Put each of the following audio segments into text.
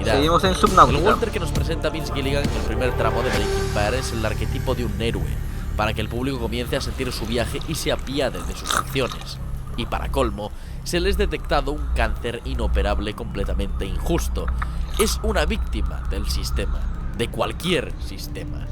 identidad. Seguimos en El Subnautica. Walter que nos presenta Vince Gilligan en el primer tramo de Breaking Bad es el arquetipo de un héroe, para que el público comience a sentir su viaje y se apiade de sus acciones. Y para colmo, se les ha detectado un cáncer inoperable completamente injusto. Es una víctima del sistema, de cualquier sistema.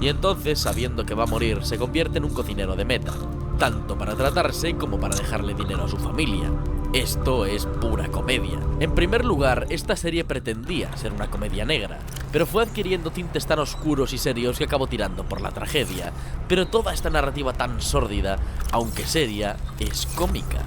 Y entonces, sabiendo que va a morir, se convierte en un cocinero de meta, tanto para tratarse como para dejarle dinero a su familia. Esto es pura comedia. En primer lugar, esta serie pretendía ser una comedia negra, pero fue adquiriendo tintes tan oscuros y serios que acabó tirando por la tragedia. Pero toda esta narrativa tan sórdida, aunque seria, es cómica.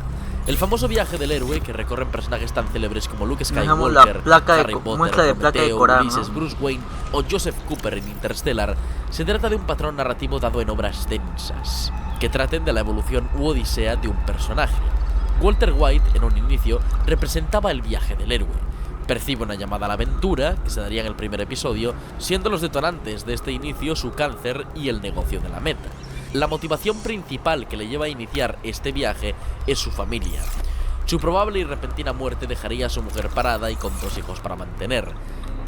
El famoso viaje del héroe que recorren personajes tan célebres como Luke Skywalker, Harry Potter, Prometeo, Ulises, Bruce Wayne o Joseph Cooper en Interstellar, se trata de un patrón narrativo dado en obras densas, que traten de la evolución u odisea de un personaje. Walter White, en un inicio, representaba el viaje del héroe. Percibe una llamada a la aventura, que se daría en el primer episodio, siendo los detonantes de este inicio su cáncer y el negocio de la meta. La motivación principal que le lleva a iniciar este viaje es su familia. Su probable y repentina muerte dejaría a su mujer parada y con 2 hijos para mantener,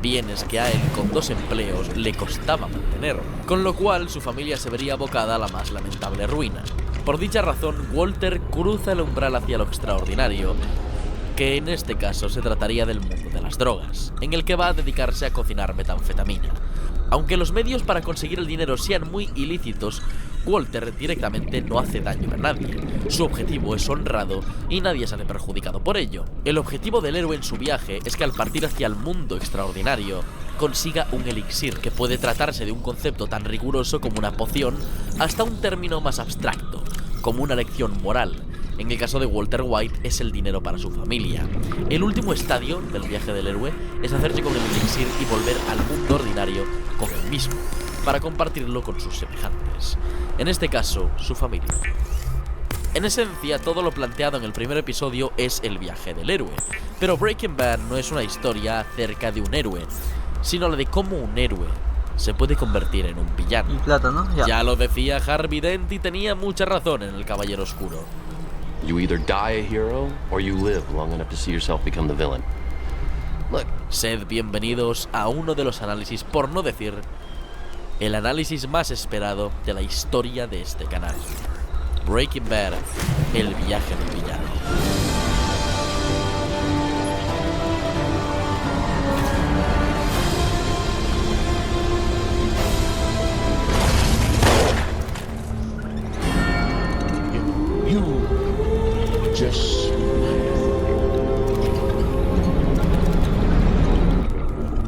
bienes que a él con 2 empleos le costaba mantener, con lo cual su familia se vería abocada a la más lamentable ruina. Por dicha razón, Walter cruza el umbral hacia lo extraordinario, que en este caso se trataría del mundo de las drogas, en el que va a dedicarse a cocinar metanfetamina. Aunque los medios para conseguir el dinero sean muy ilícitos, Walter directamente no hace daño a nadie. Su objetivo es honrado y nadie sale perjudicado por ello. El objetivo del héroe en su viaje es que al partir hacia el mundo extraordinario consiga un elixir, que puede tratarse de un concepto tan riguroso como una poción hasta un término más abstracto, como una lección moral. En el caso de Walter White es el dinero para su familia. El último estadio del viaje del héroe es hacerse con el elixir y volver al mundo ordinario con él mismo, para compartirlo con sus semejantes. En este caso, su familia. En esencia, todo lo planteado en el primer episodio es el viaje del héroe. Pero Breaking Bad no es una historia acerca de un héroe, sino la de cómo un héroe se puede convertir en un villano. Y plata, ¿no? Ya lo decía Harvey Dent y tenía mucha razón en El Caballero Oscuro. You either die a hero or you live long enough to see yourself become the villain. Look. Sed bienvenidos a uno de los análisis, por no decir el análisis más esperado de la historia de este canal. Breaking Bad, el viaje del villano.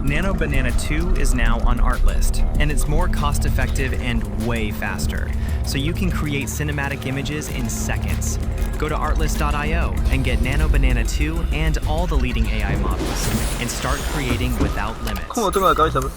Nano Banana 2 is now on Artlist, and it's more cost-effective and way faster, so you can create cinematic images in seconds. Go to artlist.io and get Nano Banana 2 and all the leading AI models, and start creating without limits. ¿Cómo tengo la cabeza, bro?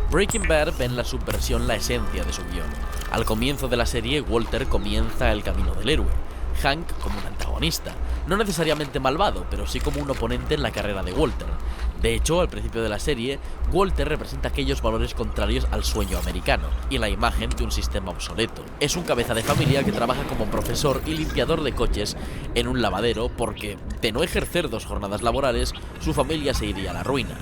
Breaking Bad ve en la subversión la esencia de su guión. Al comienzo de la serie, Walter comienza el camino del héroe, Hank como un antagonista, no necesariamente malvado, pero sí como un oponente en la carrera de Walter. De hecho, al principio de la serie, Walter representa aquellos valores contrarios al sueño americano y la imagen de un sistema obsoleto. Es un cabeza de familia que trabaja como profesor y limpiador de coches en un lavadero porque, de no ejercer 2 jornadas laborales, su familia se iría a la ruina.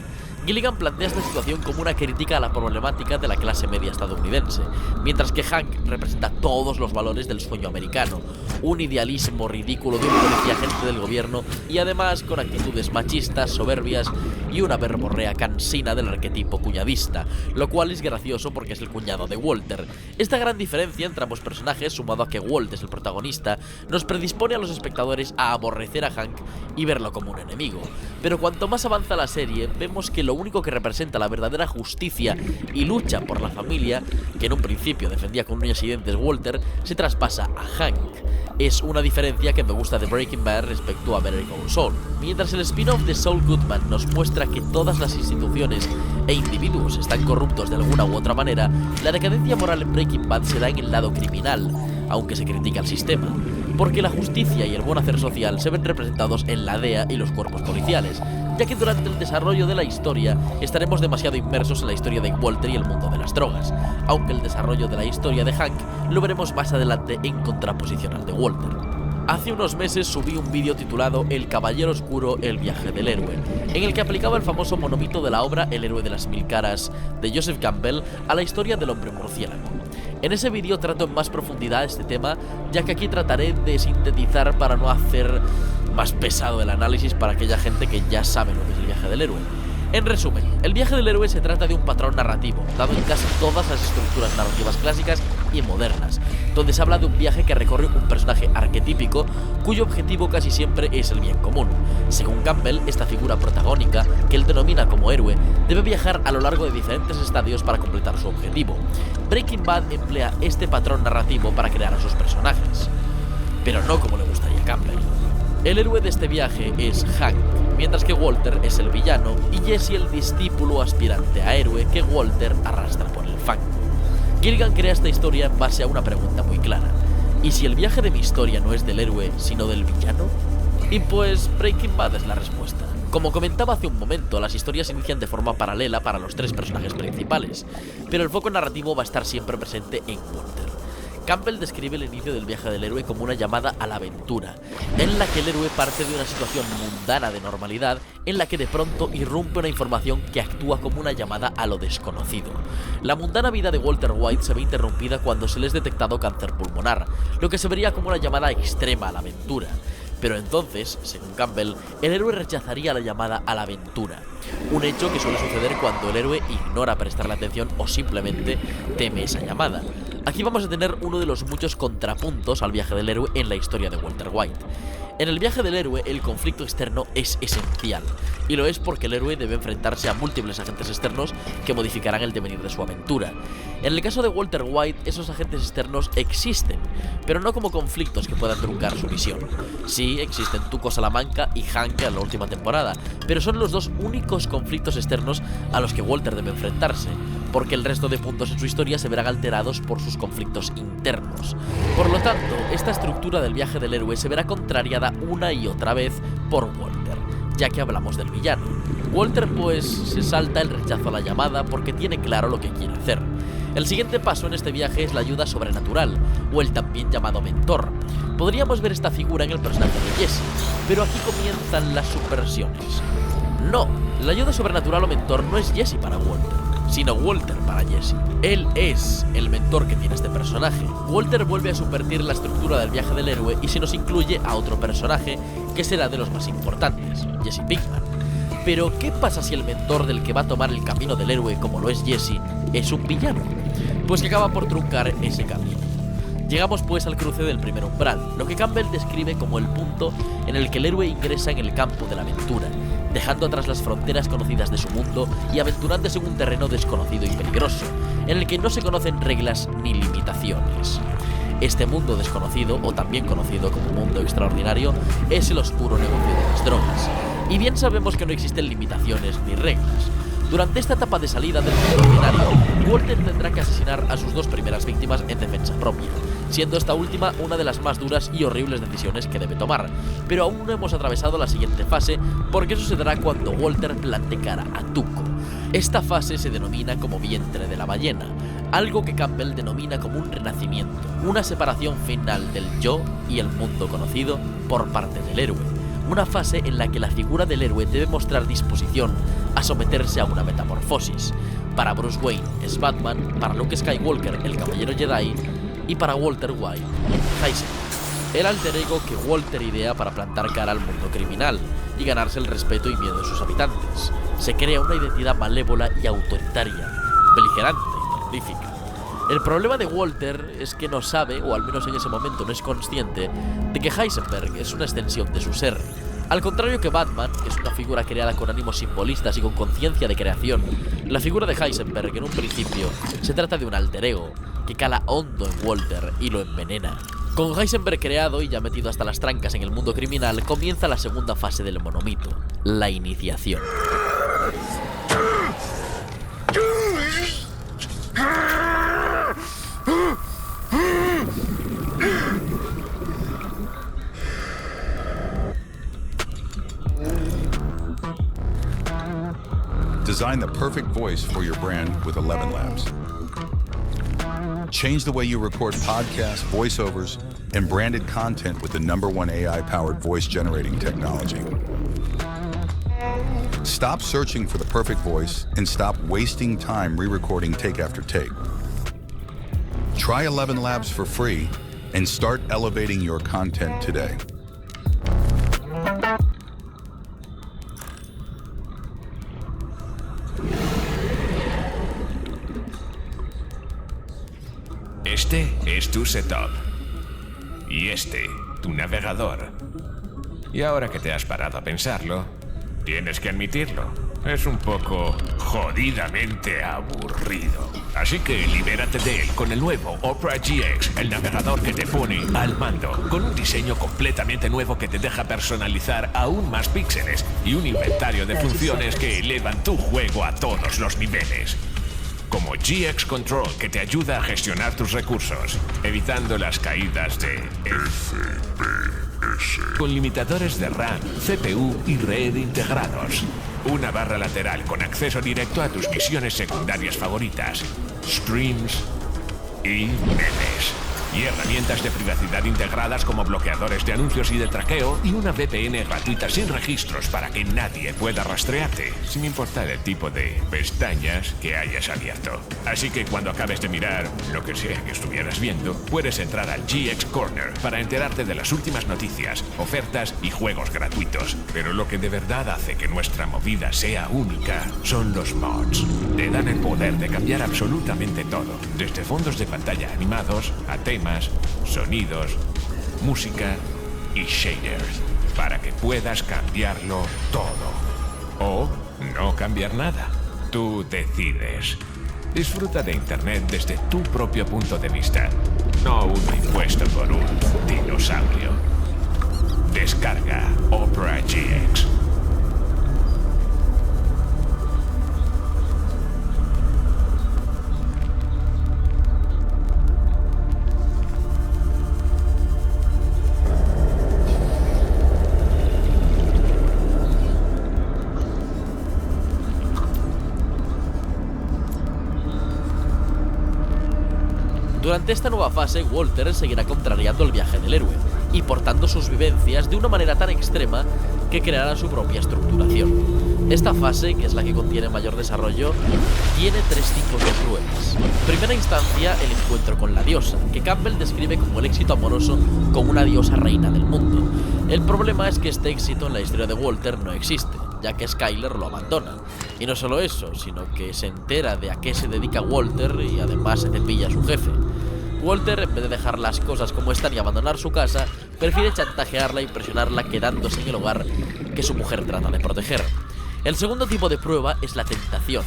Gilligan plantea esta situación como una crítica a la problemática de la clase media estadounidense, mientras que Hank representa todos los valores del sueño americano, un idealismo ridículo de un policía agente del gobierno y además con actitudes machistas, soberbias y una verborrea cansina del arquetipo cuñadista, lo cual es gracioso porque es el cuñado de Walter. Esta gran diferencia entre ambos personajes, sumado a que Walt es el protagonista, nos predispone a los espectadores a aborrecer a Hank y verlo como un enemigo. Pero cuanto más avanza la serie, vemos que lo único que representa la verdadera justicia y lucha por la familia, que en un principio defendía con uñas y dientes Walter, se traspasa a Hank. Es una diferencia que me gusta de Breaking Bad respecto a Better Call Saul. Mientras el spin-off de Saul Goodman nos muestra que todas las instituciones e individuos están corruptos de alguna u otra manera, la decadencia moral en Breaking Bad se da en el lado criminal, aunque se critica al sistema. porque la justicia y el buen hacer social se ven representados en la DEA y los cuerpos policiales, ya que durante el desarrollo de la historia estaremos demasiado inmersos en la historia de Walter y el mundo de las drogas, aunque el desarrollo de la historia de Hank lo veremos más adelante en contraposición al de Walter. Hace unos meses subí un vídeo titulado El Caballero Oscuro, el viaje del héroe, en el que aplicaba el famoso monomito de la obra El héroe de las mil caras de Joseph Campbell a la historia del hombre murciélago. En ese vídeo trato en más profundidad este tema, ya que aquí trataré de sintetizar para no hacer más pesado el análisis para aquella gente que ya sabe lo que es el viaje del héroe. En resumen, el viaje del héroe se trata de un patrón narrativo, dado en casi todas las estructuras narrativas clásicas y modernas, donde se habla de un viaje que recorre un personaje arquetípico cuyo objetivo casi siempre es el bien común. Según Campbell, esta figura protagónica, que él denomina como héroe, debe viajar a lo largo de diferentes estadios para completar su objetivo. Breaking Bad emplea este patrón narrativo para crear a sus personajes, pero no como le gustaría a Campbell. El héroe de este viaje es Hank, mientras que Walter es el villano y Jesse el discípulo aspirante a héroe que Walter arrastra por el fango. Gilligan crea esta historia en base a una pregunta muy clara: ¿y si el viaje de mi historia no es del héroe, sino del villano? Y pues Breaking Bad es la respuesta. Como comentaba hace un momento, las historias inician de forma paralela para los tres personajes principales, pero el foco narrativo va a estar siempre presente en Walter. Campbell describe el inicio del viaje del héroe como una llamada a la aventura, en la que el héroe parte de una situación mundana de normalidad en la que de pronto irrumpe una información que actúa como una llamada a lo desconocido. La mundana vida de Walter White se ve interrumpida cuando se le es detectado cáncer pulmonar, lo que se vería como una llamada extrema a la aventura. Pero entonces, según Campbell, el héroe rechazaría la llamada a la aventura, un hecho que suele suceder cuando el héroe ignora prestarle atención o simplemente teme esa llamada. Aquí vamos a tener uno de los muchos contrapuntos al viaje del héroe en la historia de Walter White. En el viaje del héroe, el conflicto externo es esencial, y lo es porque el héroe debe enfrentarse a múltiples agentes externos que modificarán el devenir de su aventura. En el caso de Walter White, esos agentes externos existen, pero no como conflictos que puedan truncar su misión. Sí, existen Tuco Salamanca y Hank en la última temporada, pero son los dos únicos conflictos externos a los que Walter debe enfrentarse, porque el resto de puntos en su historia se verán alterados por sus conflictos internos. Por lo tanto, esta estructura del viaje del héroe se verá contrariada una y otra vez por Walter, ya que hablamos del villano. Walter pues se salta el rechazo a la llamada porque tiene claro lo que quiere hacer. El siguiente paso en este viaje es la ayuda sobrenatural, o el también llamado mentor. Podríamos ver esta figura en el personaje de Jesse, pero aquí comienzan las subversiones. No, la ayuda sobrenatural o mentor no es Jesse para Walter, sino Walter para Jesse. Él es el mentor que tiene este personaje. Walter vuelve a subvertir la estructura del viaje del héroe y se nos incluye a otro personaje que será de los más importantes, Jesse Pinkman. Pero, ¿qué pasa si el mentor del que va a tomar el camino del héroe, como lo es Jesse, es un villano? Pues que acaba por truncar ese camino. Llegamos pues al cruce del primer umbral, lo que Campbell describe como el punto en el que el héroe ingresa en el campo de la aventura, dejando atrás las fronteras conocidas de su mundo y aventurándose en un terreno desconocido y peligroso, en el que no se conocen reglas ni limitaciones. Este mundo desconocido, o también conocido como mundo extraordinario, es el oscuro negocio de las drogas. Y bien sabemos que no existen limitaciones ni reglas. Durante esta etapa de salida del mundo ordinario, Walter tendrá que asesinar a sus dos primeras víctimas en defensa propia, siendo esta última una de las más duras y horribles decisiones que debe tomar. Pero aún no hemos atravesado la siguiente fase, porque eso se dará cuando Walter plante cara a Tuco. Esta fase se denomina como vientre de la ballena, algo que Campbell denomina como un renacimiento, una separación final del yo y el mundo conocido por parte del héroe. Una fase en la que la figura del héroe debe mostrar disposición a someterse a una metamorfosis. Para Bruce Wayne es Batman, para Luke Skywalker el Caballero Jedi y para Walter White Heisenberg, el alter ego que Walter idea para plantar cara al mundo criminal y ganarse el respeto y miedo de sus habitantes. Se crea una identidad malévola y autoritaria, beligerante y terrorífica. El problema de Walter es que no sabe, o al menos en ese momento no es consciente, de que Heisenberg es una extensión de su ser. Al contrario que Batman, que es una figura creada con ánimos simbolistas y con conciencia de creación, la figura de Heisenberg en un principio se trata de un alter ego que cala hondo en Walter y lo envenena. Con Heisenberg creado y ya metido hasta las trancas en el mundo criminal, comienza la segunda fase del monomito, la iniciación. Design the perfect voice for your brand with 11 Labs. Change the way you record podcasts, voiceovers, and branded content with the #1 AI-powered voice-generating technology. Stop searching for the perfect voice and stop wasting time re-recording take after take. Try 11 Labs for free and start elevating your content today. Este es tu setup. Y este, tu navegador. Y ahora que te has parado a pensarlo, tienes que admitirlo. Es un poco jodidamente aburrido. Así que libérate de él con el nuevo Opera GX, el navegador que te pone al mando, con un diseño completamente nuevo que te deja personalizar aún más píxeles y un inventario de funciones que elevan tu juego a todos los niveles. Como GX Control, que te ayuda a gestionar tus recursos, evitando las caídas de FPS. Con limitadores de RAM, CPU y red integrados. Una barra lateral con acceso directo a tus misiones secundarias favoritas, streams y memes. Y herramientas de privacidad integradas como bloqueadores de anuncios y de traqueo y una VPN gratuita sin registros para que nadie pueda rastrearte, sin importar el tipo de pestañas que hayas abierto. Así que cuando acabes de mirar lo que sea que estuvieras viendo, puedes entrar al GX Corner para enterarte de las últimas noticias, ofertas y juegos gratuitos. Pero lo que de verdad hace que nuestra movida sea única son los mods. Te dan el poder de cambiar absolutamente todo, desde fondos de pantalla animados a temas, sonidos, música y shaders, para que puedas cambiarlo todo. O no cambiar nada. Tú decides. Disfruta de Internet desde tu propio punto de vista, no uno impuesto por un dinosaurio. Descarga Opera GX. Durante esta nueva fase, Walter seguirá contrariando el viaje del héroe y portando sus vivencias de una manera tan extrema que creará su propia estructuración. Esta fase, que es la que contiene mayor desarrollo, tiene 3 tipos de pruebas. En primera instancia, el encuentro con la diosa, que Campbell describe como el éxito amoroso con una diosa reina del mundo. El problema es que este éxito en la historia de Walter no existe, ya que Skyler lo abandona. Y no solo eso, sino que se entera de a qué se dedica Walter y además se cepilla a su jefe. Walter, en vez de dejar las cosas como están y abandonar su casa, prefiere chantajearla y presionarla quedándose en el hogar que su mujer trata de proteger. El segundo tipo de prueba es la tentación.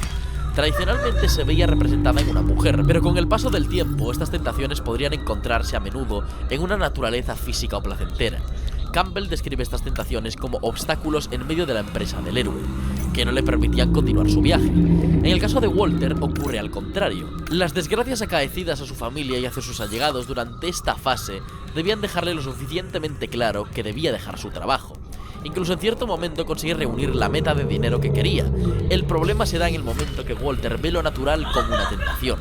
Tradicionalmente se veía representada en una mujer, pero con el paso del tiempo estas tentaciones podrían encontrarse a menudo en una naturaleza física o placentera. Campbell describe estas tentaciones como obstáculos en medio de la empresa del héroe, que no le permitían continuar su viaje. En el caso de Walter ocurre al contrario. Las desgracias acaecidas a su familia y hacia sus allegados durante esta fase debían dejarle lo suficientemente claro que debía dejar su trabajo. Incluso en cierto momento consigue reunir la meta de dinero que quería. El problema se da en el momento que Walter ve lo natural como una tentación.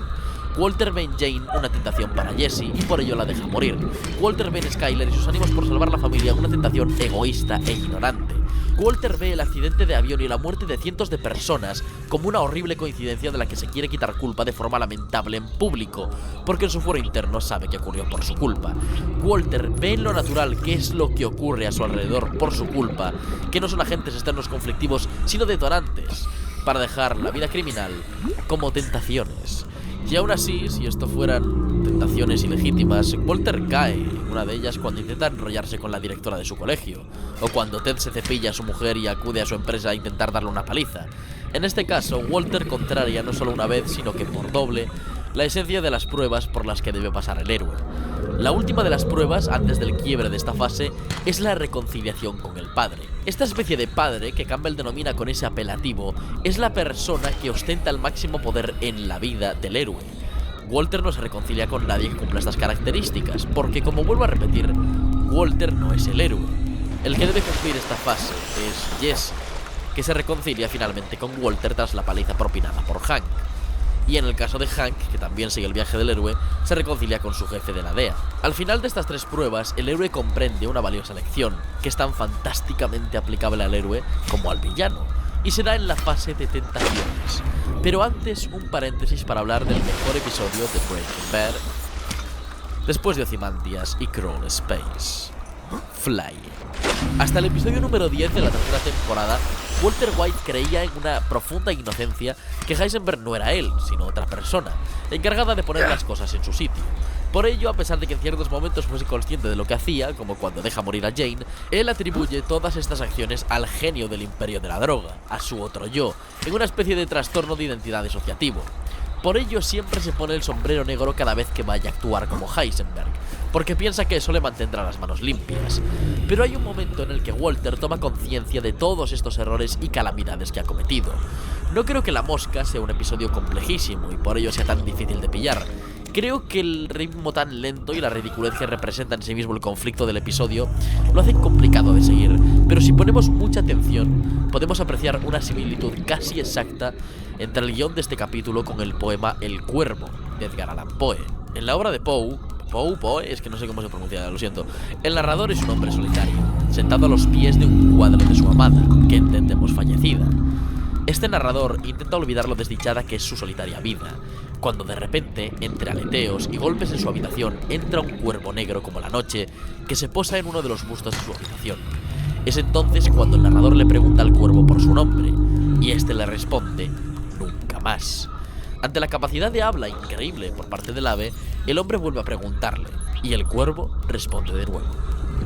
Walter ve en Jane una tentación para Jesse y por ello la deja morir. Walter ve en Skyler y sus ánimos por salvar la familia una tentación egoísta e ignorante. Walter ve el accidente de avión y la muerte de cientos de personas como una horrible coincidencia de la que se quiere quitar culpa de forma lamentable en público, porque en su fuero interno sabe que ocurrió por su culpa. Walter ve en lo natural qué es lo que ocurre a su alrededor por su culpa, que no son agentes externos conflictivos, sino detonantes, para dejar la vida criminal como tentaciones. Y aún así, si esto fueran tentaciones ilegítimas, Walter cae en una de ellas cuando intenta enrollarse con la directora de su colegio, o cuando Ted se cepilla a su mujer y acude a su empresa a intentar darle una paliza. En este caso, Walter contraria no solo una vez, sino que por doble, la esencia de las pruebas por las que debe pasar el héroe. La última de las pruebas, antes del quiebre de esta fase, es la reconciliación con el padre. Esta especie de padre, que Campbell denomina con ese apelativo, es la persona que ostenta el máximo poder en la vida del héroe. Walter no se reconcilia con nadie que cumpla estas características, porque, como vuelvo a repetir, Walter no es el héroe. El que debe cumplir esta fase es Jesse, que se reconcilia finalmente con Walter tras la paliza propinada por Hank. Y en el caso de Hank, que también sigue el viaje del héroe, se reconcilia con su jefe de la DEA. Al final de estas 3 pruebas, el héroe comprende una valiosa lección, que es tan fantásticamente aplicable al héroe como al villano, y será en la fase de tentaciones. Pero antes, un paréntesis para hablar del mejor episodio de Breaking Bad, después de Ozymandias y Crawl Space: Fly. Hasta el episodio número 10 de la tercera temporada, Walter White creía en una profunda inocencia que Heisenberg no era él, sino otra persona, encargada de poner las cosas en su sitio. Por ello, a pesar de que en ciertos momentos fuese consciente de lo que hacía, como cuando deja morir a Jane, él atribuye todas estas acciones al genio del imperio de la droga, a su otro yo, en una especie de trastorno de identidad disociativo. Por ello siempre se pone el sombrero negro cada vez que vaya a actuar como Heisenberg, porque piensa que eso le mantendrá las manos limpias. Pero hay un momento en el que Walter toma conciencia de todos estos errores y calamidades que ha cometido. No creo que La Mosca sea un episodio complejísimo y por ello sea tan difícil de pillar. Creo que el ritmo tan lento y la ridiculez que representa en sí mismo el conflicto del episodio lo hacen complicado de seguir, pero si ponemos mucha atención, podemos apreciar una similitud casi exacta entre el guión de este capítulo con el poema El Cuervo, de Edgar Allan Poe. En la obra de Poe, es que no sé cómo se pronuncia, lo siento, el narrador es un hombre solitario, sentado a los pies de un cuadro de su amada, que entendemos fallecida. Este narrador intenta olvidar lo desdichada que es su solitaria vida, cuando de repente, entre aleteos y golpes en su habitación, entra un cuervo negro como la noche que se posa en uno de los bustos de su habitación. Es entonces cuando el narrador le pregunta al cuervo por su nombre, y este le responde: nunca más. Ante la capacidad de habla increíble por parte del ave, el hombre vuelve a preguntarle, y el cuervo responde de nuevo: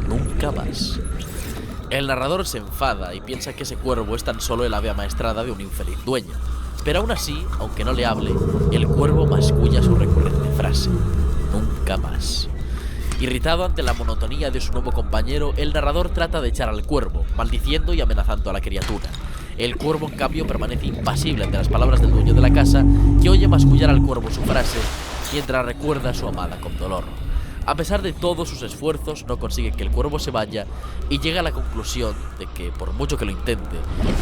nunca más. El narrador se enfada y piensa que ese cuervo es tan solo el ave amaestrada de un infeliz dueño. Pero aún así, aunque no le hable, el cuervo masculla su recurrente frase: nunca más. Irritado ante la monotonía de su nuevo compañero, el narrador trata de echar al cuervo, maldiciendo y amenazando a la criatura. El cuervo, en cambio, permanece impasible ante las palabras del dueño de la casa, que oye mascullar al cuervo su frase, mientras recuerda a su amada con dolor. A pesar de todos sus esfuerzos, no consigue que el cuervo se vaya y llega a la conclusión de que, por mucho que lo intente,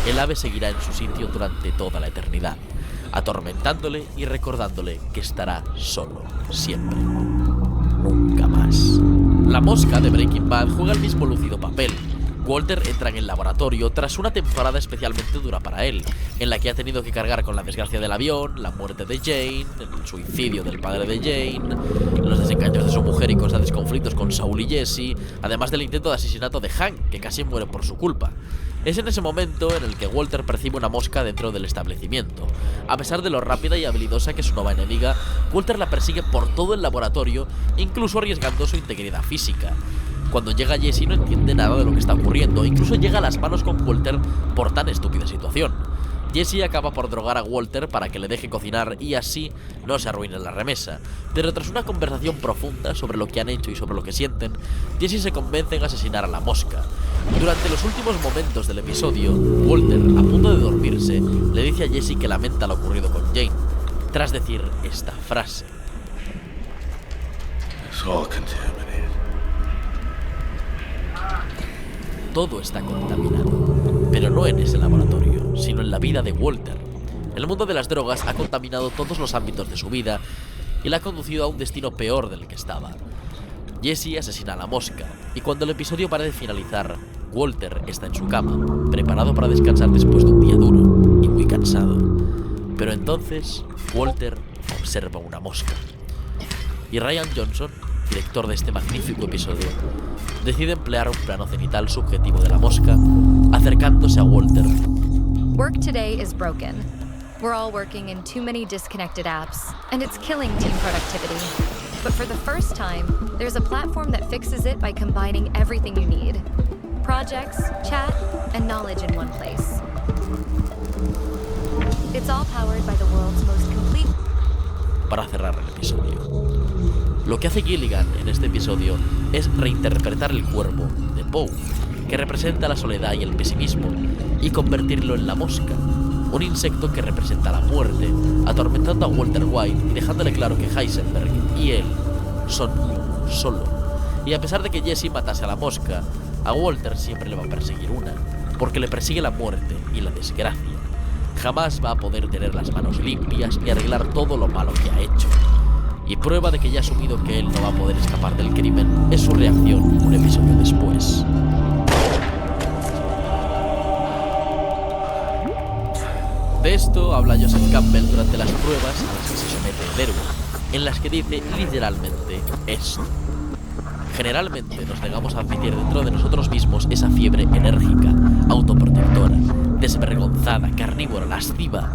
el ave seguirá en su sitio durante toda la eternidad, atormentándole y recordándole que estará solo, siempre. Nunca más. La Mosca de Breaking Bad juega el mismo lúcido papel. Walter entra en el laboratorio tras una temporada especialmente dura para él, en la que ha tenido que cargar con la desgracia del avión, la muerte de Jane, el suicidio del padre de Jane, los desengaños de su mujer y constantes conflictos con Saul y Jesse, además del intento de asesinato de Hank, que casi muere por su culpa. Es en ese momento en el que Walter percibe una mosca dentro del establecimiento. A pesar de lo rápida y habilidosa que es su nueva enemiga, Walter la persigue por todo el laboratorio, incluso arriesgando su integridad física. Cuando llega Jesse no entiende nada de lo que está ocurriendo, incluso llega a las manos con Walter por tan estúpida situación. Jesse acaba por drogar a Walter para que le deje cocinar y así no se arruine la remesa, pero tras una conversación profunda sobre lo que han hecho y sobre lo que sienten, Jesse se convence en asesinar a la mosca. Durante los últimos momentos del episodio, Walter, a punto de dormirse, le dice a Jesse que lamenta lo ocurrido con Jane, tras decir esta frase: It's all contaminated. Todo está contaminado, pero no en ese laboratorio, sino en la vida de Walter. El mundo de las drogas ha contaminado todos los ámbitos de su vida y la ha conducido a un destino peor del que estaba. Jesse asesina a la mosca, y cuando el episodio parece finalizar, Walter está en su cama, preparado para descansar después de un día duro y muy cansado. Pero entonces, Walter observa una mosca. Y Rian Johnson, director de este magnífico episodio, decide emplear un plano cenital subjetivo de la mosca, acercándose a Walter. Work today is broken. We're all working in too many disconnected apps, and it's killing team productivity. But for the first time, there's a platform that fixes it by combining everything you need: projects, chat, and knowledge in one place. It's all powered by the world's most complete... Para cerrar el episodio, lo que hace Gilligan en este episodio es reinterpretar el cuervo de Poe, que representa la soledad y el pesimismo, y convertirlo en la mosca, un insecto que representa la muerte, atormentando a Walter White y dejándole claro que Heisenberg y él son uno solo. Y a pesar de que Jesse matase a la mosca, a Walter siempre le va a perseguir una, porque le persigue la muerte y la desgracia. Jamás va a poder tener las manos limpias y arreglar todo lo malo que ha hecho. Y prueba de que ya ha asumido que él no va a poder escapar del crimen es su reacción un episodio después. De esto habla Joseph Campbell durante las pruebas a las que se somete el héroe, en las que dice literalmente esto. Generalmente nos negamos a admitir dentro de nosotros mismos esa fiebre enérgica, autoprotectora, desvergonzada, carnívora, lasciva,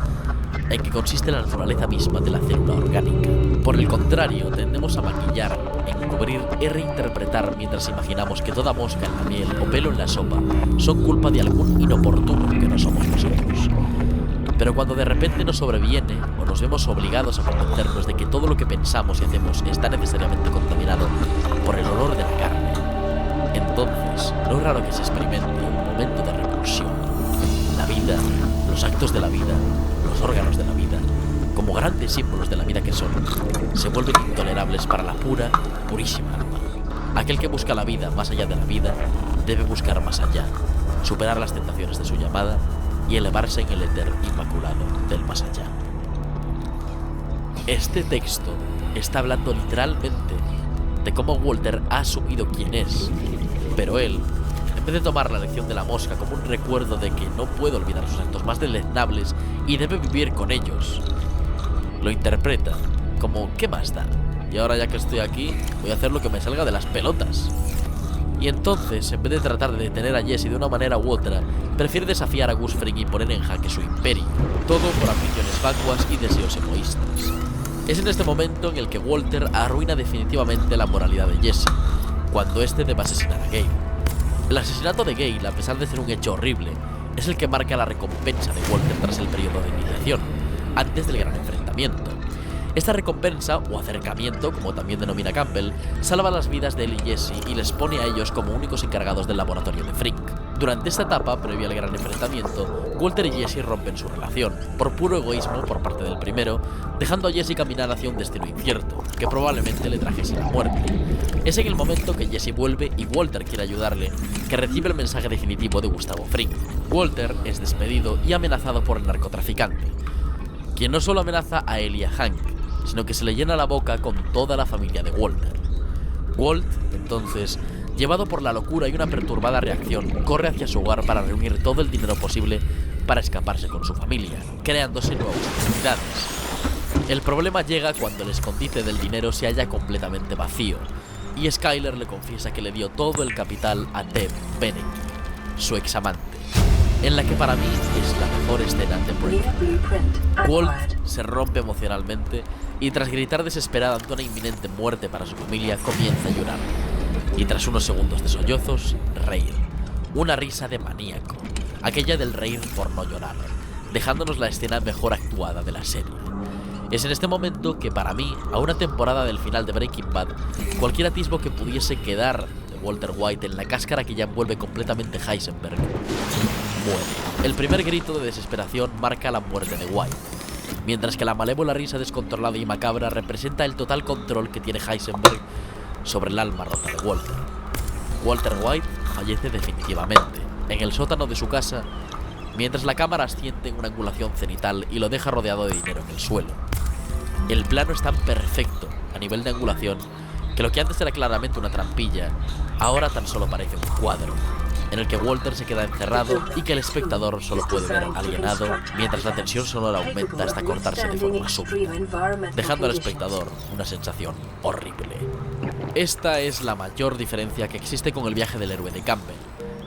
en que consiste la naturaleza misma de la célula orgánica. Por el contrario, tendemos a maquillar, encubrir y reinterpretar mientras imaginamos que toda mosca en la miel o pelo en la sopa son culpa de algún inoportuno que no somos nosotros. Pero cuando de repente nos sobreviene o nos vemos obligados a convencernos de que todo lo que pensamos y hacemos está necesariamente contaminado por el olor de la carne, entonces no es raro que se experimente un momento de repulsión. La vida, los actos de la vida, los órganos de la vida, como grandes símbolos de la vida que son, se vuelven intolerables para la pura, purísima alma. Aquel que busca la vida más allá de la vida debe buscar más allá, superar las tentaciones de su llamada y elevarse en el éter inmaculado del más allá. Este texto está hablando literalmente de cómo Walter ha asumido quién es, pero él, en vez de tomar la lección de la mosca como un recuerdo de que no puede olvidar sus actos más deleznables y debe vivir con ellos, lo interpreta como ¿qué más da? Y ahora ya que estoy aquí, voy a hacer lo que me salga de las pelotas. Y entonces, en vez de tratar de detener a Jesse de una manera u otra, prefiere desafiar a Gus Fring y poner en jaque su imperio, todo por ambiciones vacuas y deseos egoístas. Es en este momento en el que Walter arruina definitivamente la moralidad de Jesse, cuando este debe asesinar a Gale. El asesinato de Gale, a pesar de ser un hecho horrible, es el que marca la recompensa de Walter tras el periodo de iniciación, antes del gran enfrentamiento. Esta recompensa, o acercamiento, como también denomina Campbell, salva las vidas de él y Jesse y les pone a ellos como únicos encargados del laboratorio de Frink. Durante esta etapa, previa al gran enfrentamiento, Walter y Jesse rompen su relación, por puro egoísmo por parte del primero, dejando a Jesse caminar hacia un destino incierto, que probablemente le trajese la muerte. Es en el momento que Jesse vuelve y Walter quiere ayudarle, que recibe el mensaje definitivo de Gustavo Fring. Walter es despedido y amenazado por el narcotraficante, quien no solo amenaza a él y a Hank, sino que se le llena la boca con toda la familia de Walter. Walt, entonces, llevado por la locura y una perturbada reacción, corre hacia su hogar para reunir todo el dinero posible para escaparse con su familia, creándose nuevas oportunidades. El problema llega cuando el escondite del dinero se halla completamente vacío, y Skyler le confiesa que le dio todo el capital a Deb Benning, su examante, en la que para mí es la mejor escena de Breaking. Walt se rompe emocionalmente y tras gritar desesperada ante una inminente muerte para su familia, comienza a llorar. Y tras unos segundos de sollozos, reír. Una risa de maníaco, aquella del reír por no llorar, dejándonos la escena mejor actuada de la serie. Es en este momento que para mí, a una temporada del final de Breaking Bad, cualquier atisbo que pudiese quedar de Walter White en la cáscara que ya envuelve completamente Heisenberg muere. El primer grito de desesperación marca la muerte de White, mientras que la malévola risa descontrolada y macabra representa el total control que tiene Heisenberg sobre el alma rota de Walter. Walter White fallece definitivamente en el sótano de su casa, mientras la cámara asciende en una angulación cenital y lo deja rodeado de dinero en el suelo. El plano es tan perfecto a nivel de angulación que lo que antes era claramente una trampilla, ahora tan solo parece un cuadro, en el que Walter se queda encerrado y que el espectador solo puede ver alienado mientras la tensión sonora aumenta hasta cortarse de forma súbita, dejando al espectador una sensación horrible. Esta es la mayor diferencia que existe con el viaje del héroe de Campbell.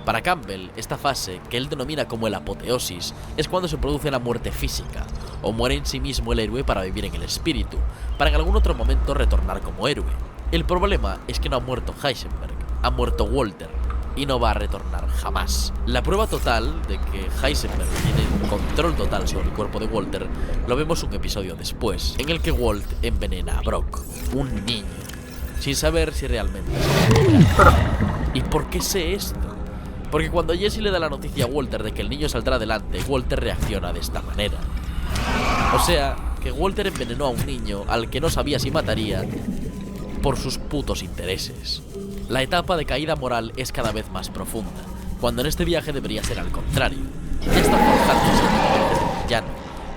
Para Campbell, esta fase, que él denomina como el apoteosis, es cuando se produce la muerte física, o muere en sí mismo el héroe para vivir en el espíritu, para en algún otro momento retornar como héroe. El problema es que no ha muerto Heisenberg, ha muerto Walter, y no va a retornar jamás. La prueba total de que Heisenberg tiene un control total sobre el cuerpo de Walter lo vemos un episodio después, en el que Walt envenena a Brock, un niño, sin saber si realmente es. ¿Y por qué sé esto? Porque cuando Jesse le da la noticia a Walter de que el niño saldrá adelante, Walter reacciona de esta manera. O sea, que Walter envenenó a un niño al que no sabía si mataría por sus putos intereses. La etapa de caída moral es cada vez más profunda, cuando en este viaje debería ser al contrario. Ya está forjándose el papel del villano.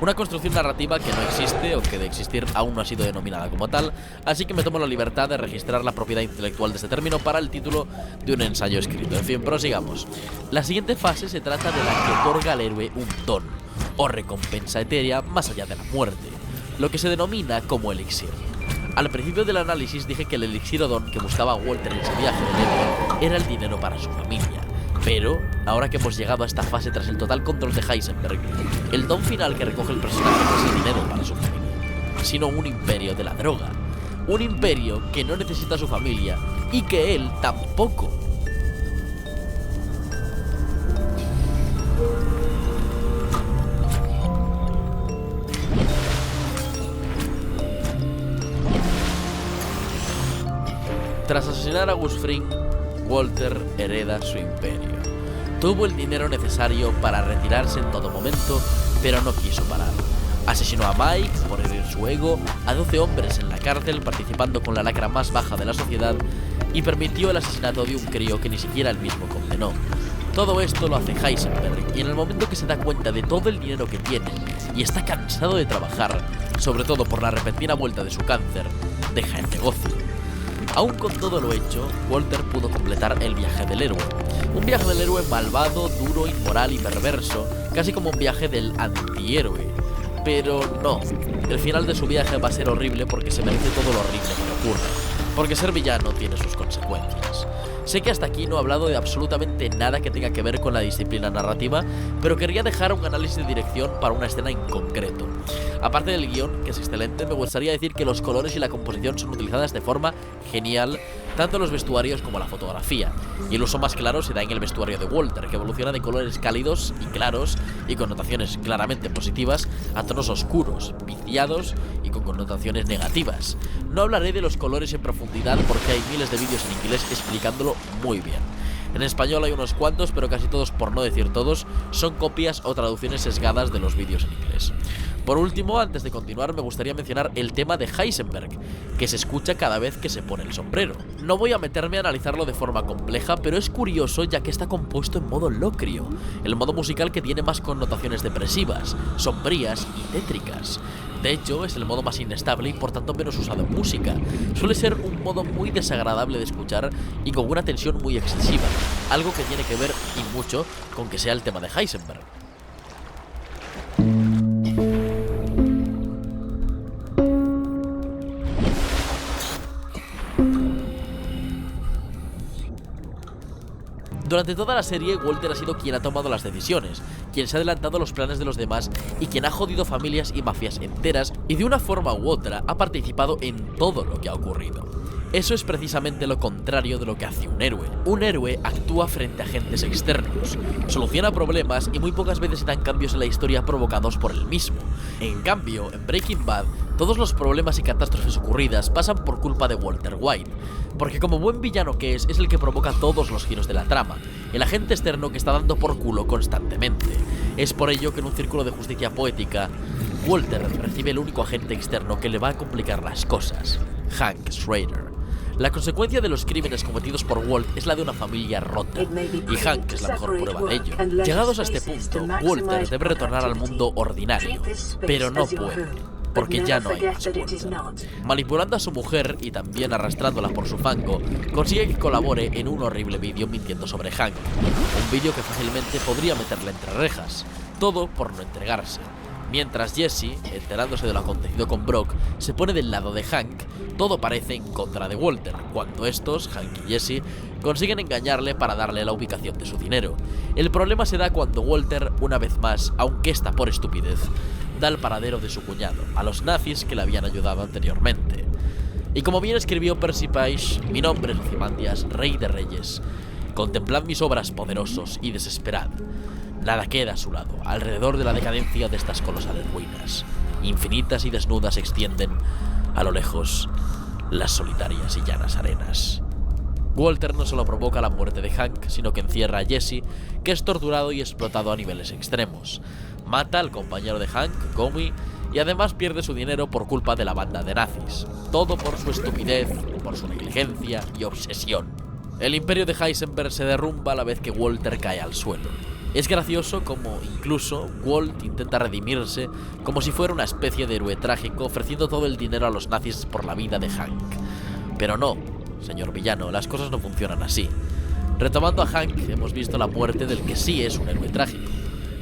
Una construcción narrativa que no existe o que de existir aún no ha sido denominada como tal, así que me tomo la libertad de registrar la propiedad intelectual de este término para el título de un ensayo escrito. En fin, prosigamos. La siguiente fase se trata de la que otorga al héroe un don, o recompensa etérea más allá de la muerte, lo que se denomina como elixir. Al principio del análisis dije que el elixir o don que buscaba Walter en ese viaje del héroe era el dinero para su familia. Pero, ahora que hemos llegado a esta fase tras el total control de Heisenberg, el don final que recoge el personaje no es el dinero para su familia, sino un imperio de la droga. Un imperio que no necesita a su familia y que él tampoco. Tras asesinar a Gus Fring, Walter hereda su imperio. Tuvo el dinero necesario para retirarse en todo momento, pero no quiso parar. Asesinó a Mike por herir su ego, a 12 hombres en la cárcel participando con la lacra más baja de la sociedad y permitió el asesinato de un crío que ni siquiera él mismo condenó. Todo esto lo hace Heisenberg y en el momento que se da cuenta de todo el dinero que tiene y está cansado de trabajar, sobre todo por la repentina vuelta de su cáncer, deja el negocio. Aún con todo lo hecho, Walter pudo completar el viaje del héroe. Un viaje del héroe malvado, duro, inmoral y perverso, casi como un viaje del antihéroe. Pero no, el final de su viaje va a ser horrible porque se merece todo lo horrible que le ocurra. Porque ser villano tiene sus consecuencias. Sé que hasta aquí no he hablado de absolutamente nada que tenga que ver con la disciplina narrativa, pero querría dejar un análisis de dirección para una escena en concreto. Aparte del guión, que es excelente, me gustaría decir que los colores y la composición son utilizadas de forma genial, tanto en los vestuarios como en la fotografía. Y el uso más claro se da en el vestuario de Walter, que evoluciona de colores cálidos y claros y connotaciones claramente positivas a tonos oscuros, viciados y con connotaciones negativas. No hablaré de los colores en profundidad porque hay miles de vídeos en inglés explicándolo muy bien. En español hay unos cuantos, pero casi todos, por no decir todos, son copias o traducciones sesgadas de los vídeos en inglés. Por último, antes de continuar, me gustaría mencionar el tema de Heisenberg, que se escucha cada vez que se pone el sombrero. No voy a meterme a analizarlo de forma compleja, pero es curioso ya que está compuesto en modo locrio, el modo musical que tiene más connotaciones depresivas, sombrías y tétricas. De hecho, es el modo más inestable y por tanto menos usado en música. Suele ser un modo muy desagradable de escuchar y con una tensión muy excesiva, algo que tiene que ver, y mucho, con que sea el tema de Heisenberg. Durante toda la serie, Walter ha sido quien ha tomado las decisiones, quien se ha adelantado a los planes de los demás y quien ha jodido familias y mafias enteras y de una forma u otra ha participado en todo lo que ha ocurrido. Eso es precisamente lo contrario de lo que hace un héroe. Un héroe actúa frente a agentes externos, soluciona problemas y muy pocas veces se dan cambios en la historia provocados por él mismo. En cambio, en Breaking Bad, todos los problemas y catástrofes ocurridas pasan por culpa de Walter White, porque como buen villano que es el que provoca todos los giros de la trama, el agente externo que está dando por culo constantemente. Es por ello que en un círculo de justicia poética, Walter recibe el único agente externo que le va a complicar las cosas, Hank Schrader. La consecuencia de los crímenes cometidos por Walt es la de una familia rota, y Hank es la mejor prueba de ello. Llegados a este punto, Walter debe retornar al mundo ordinario, pero no puede, porque ya no hay más Walter. Manipulando a su mujer y también arrastrándola por su fango, consigue que colabore en un horrible vídeo mintiendo sobre Hank, un vídeo que fácilmente podría meterle entre rejas, todo por no entregarse. Mientras Jesse, enterándose de lo acontecido con Brock, se pone del lado de Hank, todo parece en contra de Walter, cuando estos, Hank y Jesse, consiguen engañarle para darle la ubicación de su dinero. El problema se da cuando Walter, una vez más, aunque esta por estupidez, da el paradero de su cuñado, a los nazis que le habían ayudado anteriormente. Y como bien escribió Percy Page, mi nombre es Ozymandias, rey de reyes. Contemplad mis obras, poderosos, y desesperad. Nada queda a su lado, alrededor de la decadencia de estas colosales ruinas. Infinitas y desnudas se extienden, a lo lejos, las solitarias y llanas arenas. Walter no solo provoca la muerte de Hank, sino que encierra a Jesse, que es torturado y explotado a niveles extremos. Mata al compañero de Hank, Gomi, y además pierde su dinero por culpa de la banda de nazis. Todo por su estupidez, por su negligencia y obsesión. El imperio de Heisenberg se derrumba a la vez que Walter cae al suelo. Es gracioso como incluso Walt intenta redimirse como si fuera una especie de héroe trágico ofreciendo todo el dinero a los nazis por la vida de Hank. Pero no, señor villano, las cosas no funcionan así. Retomando a Hank, hemos visto la muerte del que sí es un héroe trágico.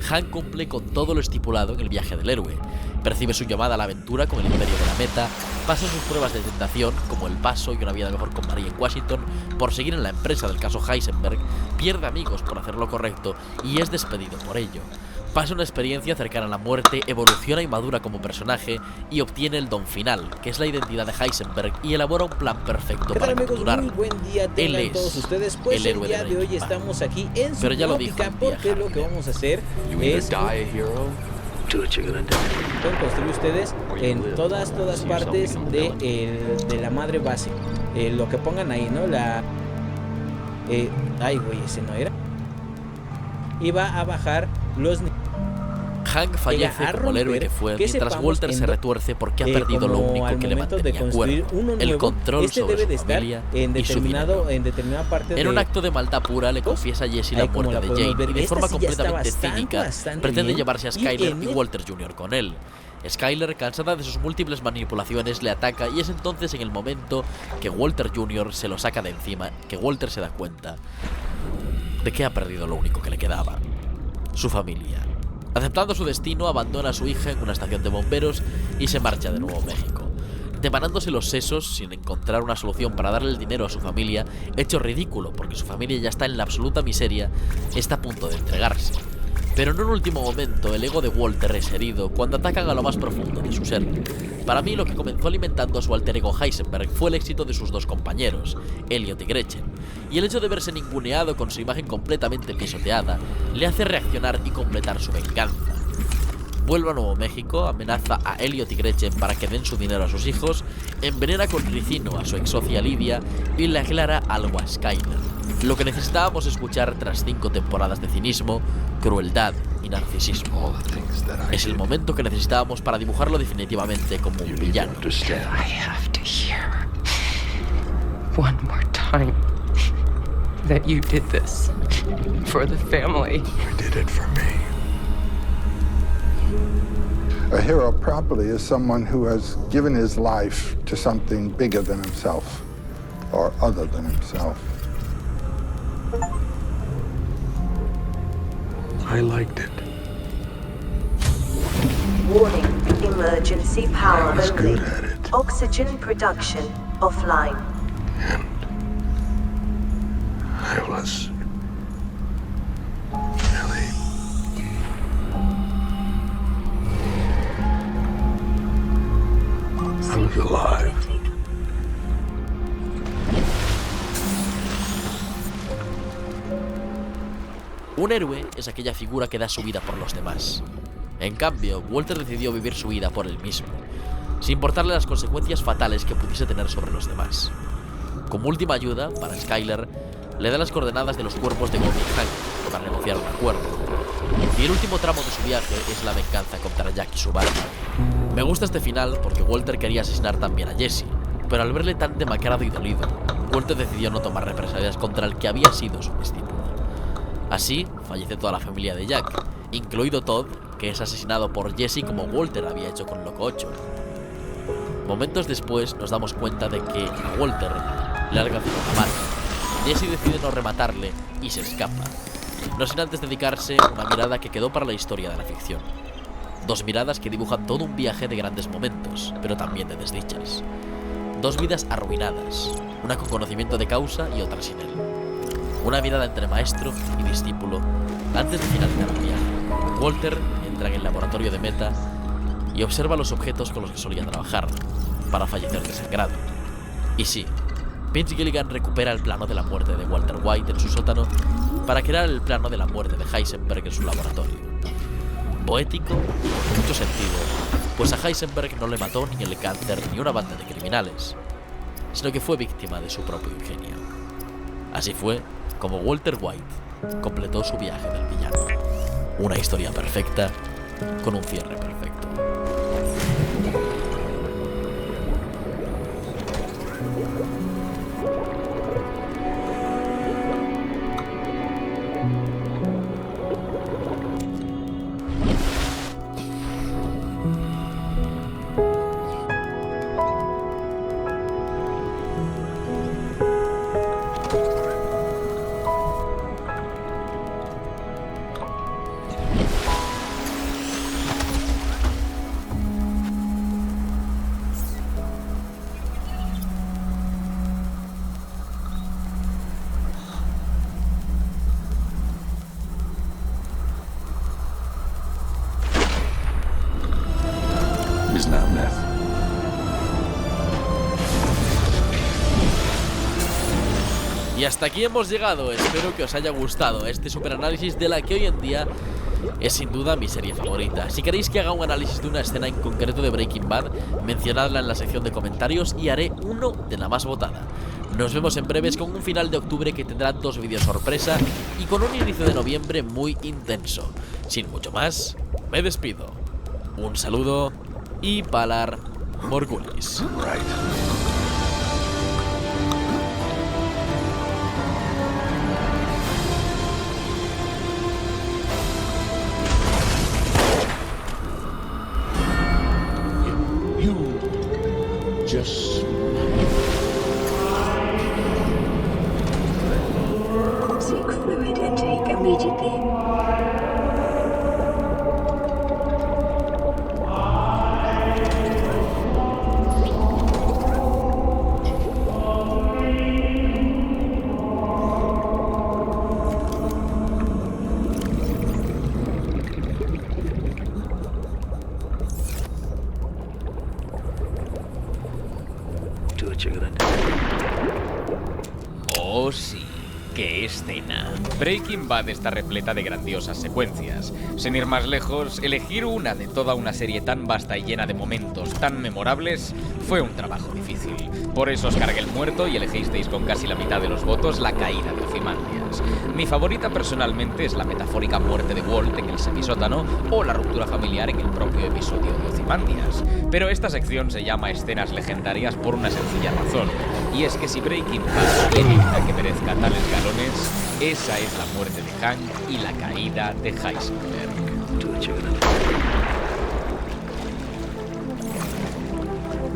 Hank cumple con todo lo estipulado en el viaje del héroe. Percibe su llamada a la aventura con el imperio de la meta, pasa sus pruebas de tentación, como el paso y una vida mejor con Marie en Washington, por seguir en la empresa del caso Heisenberg, pierde amigos por hacer lo correcto y es despedido por ello. Pasa una experiencia cercana a la muerte, evoluciona y madura como personaje y obtiene el don final, que es la identidad de Heisenberg, y elabora un plan perfecto para capturarlo. Muy buen día tengan todos ustedes. Pues el héroe día de hoy estamos aquí en Pero ya lo dijo, porque lo que vamos a hacer es pueden construir ustedes en todas partes de la madre base. Lo que pongan ahí, ¿no? Ay, güey, ese no era. Y va a bajar los... Hank fallece como el héroe que fue, mientras Walter se retuerce porque ha perdido lo único que le mantenía cuerdo, el control sobre su familia y su dinero. En un acto de maldad pura le confiesa a Jesse la muerte de Jane y de forma completamente cínica pretende llevarse a Skyler y Walter Jr. con él. Skyler, cansada de sus múltiples manipulaciones, le ataca y es entonces en el momento que Walter Jr. se lo saca de encima que Walter se da cuenta de que ha perdido lo único que le quedaba, su familia. Aceptando su destino, abandona a su hija en una estación de bomberos y se marcha de Nuevo México, devanándose los sesos sin encontrar una solución para darle el dinero a su familia, hecho ridículo porque su familia ya está en la absoluta miseria, está a punto de entregarse. Pero en un último momento, el ego de Walter es herido cuando atacan a lo más profundo de su ser. Para mí, lo que comenzó alimentando a su alter ego Heisenberg fue el éxito de sus dos compañeros, Elliot y Gretchen, y el hecho de verse ninguneado con su imagen completamente pisoteada le hace reaccionar y completar su venganza. Vuelve a Nuevo México, amenaza a Elliot y Gretchen para que den su dinero a sus hijos, envenena con ricino a su ex socia Lydia y le aclara algo a Skyler. Lo que necesitábamos escuchar tras 5 temporadas de cinismo, crueldad y narcisismo. Es el momento que necesitábamos para dibujarlo definitivamente como un villano. I have to hear one more time that you did this for the family. You did it for me. A hero properly is someone who has given his life to something bigger than himself or other than himself. I liked it. Warning, emergency power I was only. good at it. Oxygen production offline. And I was really I was alive. Un héroe es aquella figura que da su vida por los demás. En cambio, Walter decidió vivir su vida por él mismo, sin importarle las consecuencias fatales que pudiese tener sobre los demás. Como última ayuda, para Skyler, le da las coordenadas de los cuerpos de Gobi y Hank para negociar un acuerdo. Y el último tramo de su viaje es la venganza contra Jack y su barba. Me gusta este final porque Walter quería asesinar también a Jesse, pero al verle tan demacrado y dolido, Walter decidió no tomar represalias contra el que había sido su discípulo. Así, fallece toda la familia de Jack, incluido Todd, que es asesinado por Jesse como Walter había hecho con Loco 8. Momentos después nos damos cuenta de que a Walter le ha alcanzado una mano. Jesse decide no rematarle y se escapa, no sin antes dedicarse una mirada que quedó para la historia de la ficción. 2 miradas que dibujan todo un viaje de grandes momentos, pero también de desdichas. 2 vidas arruinadas, una con conocimiento de causa y otra sin él. Una mirada entre maestro y discípulo antes de finalizar el viaje. Walter entra en el laboratorio de Meta y observa los objetos con los que solía trabajar, para fallecer desangrado. Y sí, Vince Gilligan recupera el plano de la muerte de Walter White en su sótano para crear el plano de la muerte de Heisenberg en su laboratorio. Poético, con mucho sentido, pues a Heisenberg no le mató ni el cáncer ni una banda de criminales, sino que fue víctima de su propio ingenio. Así fue como Walter White completó su viaje del villano. Una historia perfecta con un cierre perfecto. is now meth. Y hasta aquí hemos llegado, espero que os haya gustado este superanálisis de la que hoy en día es sin duda mi serie favorita. Si queréis que haga un análisis de una escena en concreto de Breaking Bad, mencionadla en la sección de comentarios y haré uno de la más votada. Nos vemos en breves con un final de octubre que tendrá 2 vídeos sorpresa y con un inicio de noviembre muy intenso. Sin mucho más, me despido. Un saludo y Valar Morghulis. Just seek fluid intake immediately. Oh sí, qué escena. Breaking Bad está repleta de grandiosas secuencias. Sin ir más lejos, elegir una de toda una serie tan vasta y llena de momentos tan memorables fue un trabajo difícil. Por eso os cargué el muerto y elegisteis con casi la mitad de los votos la caída de Ozymandias. Mi favorita personalmente es la metafórica muerte de Walt en el semisótano o la ruptura familiar en el propio episodio de Ozymandias. Pero esta sección se llama Escenas Legendarias por una sencilla razón, y es que si Breaking Bad tiene una que merezca tales galones, esa es la muerte de Hank y la caída de Heisenberg.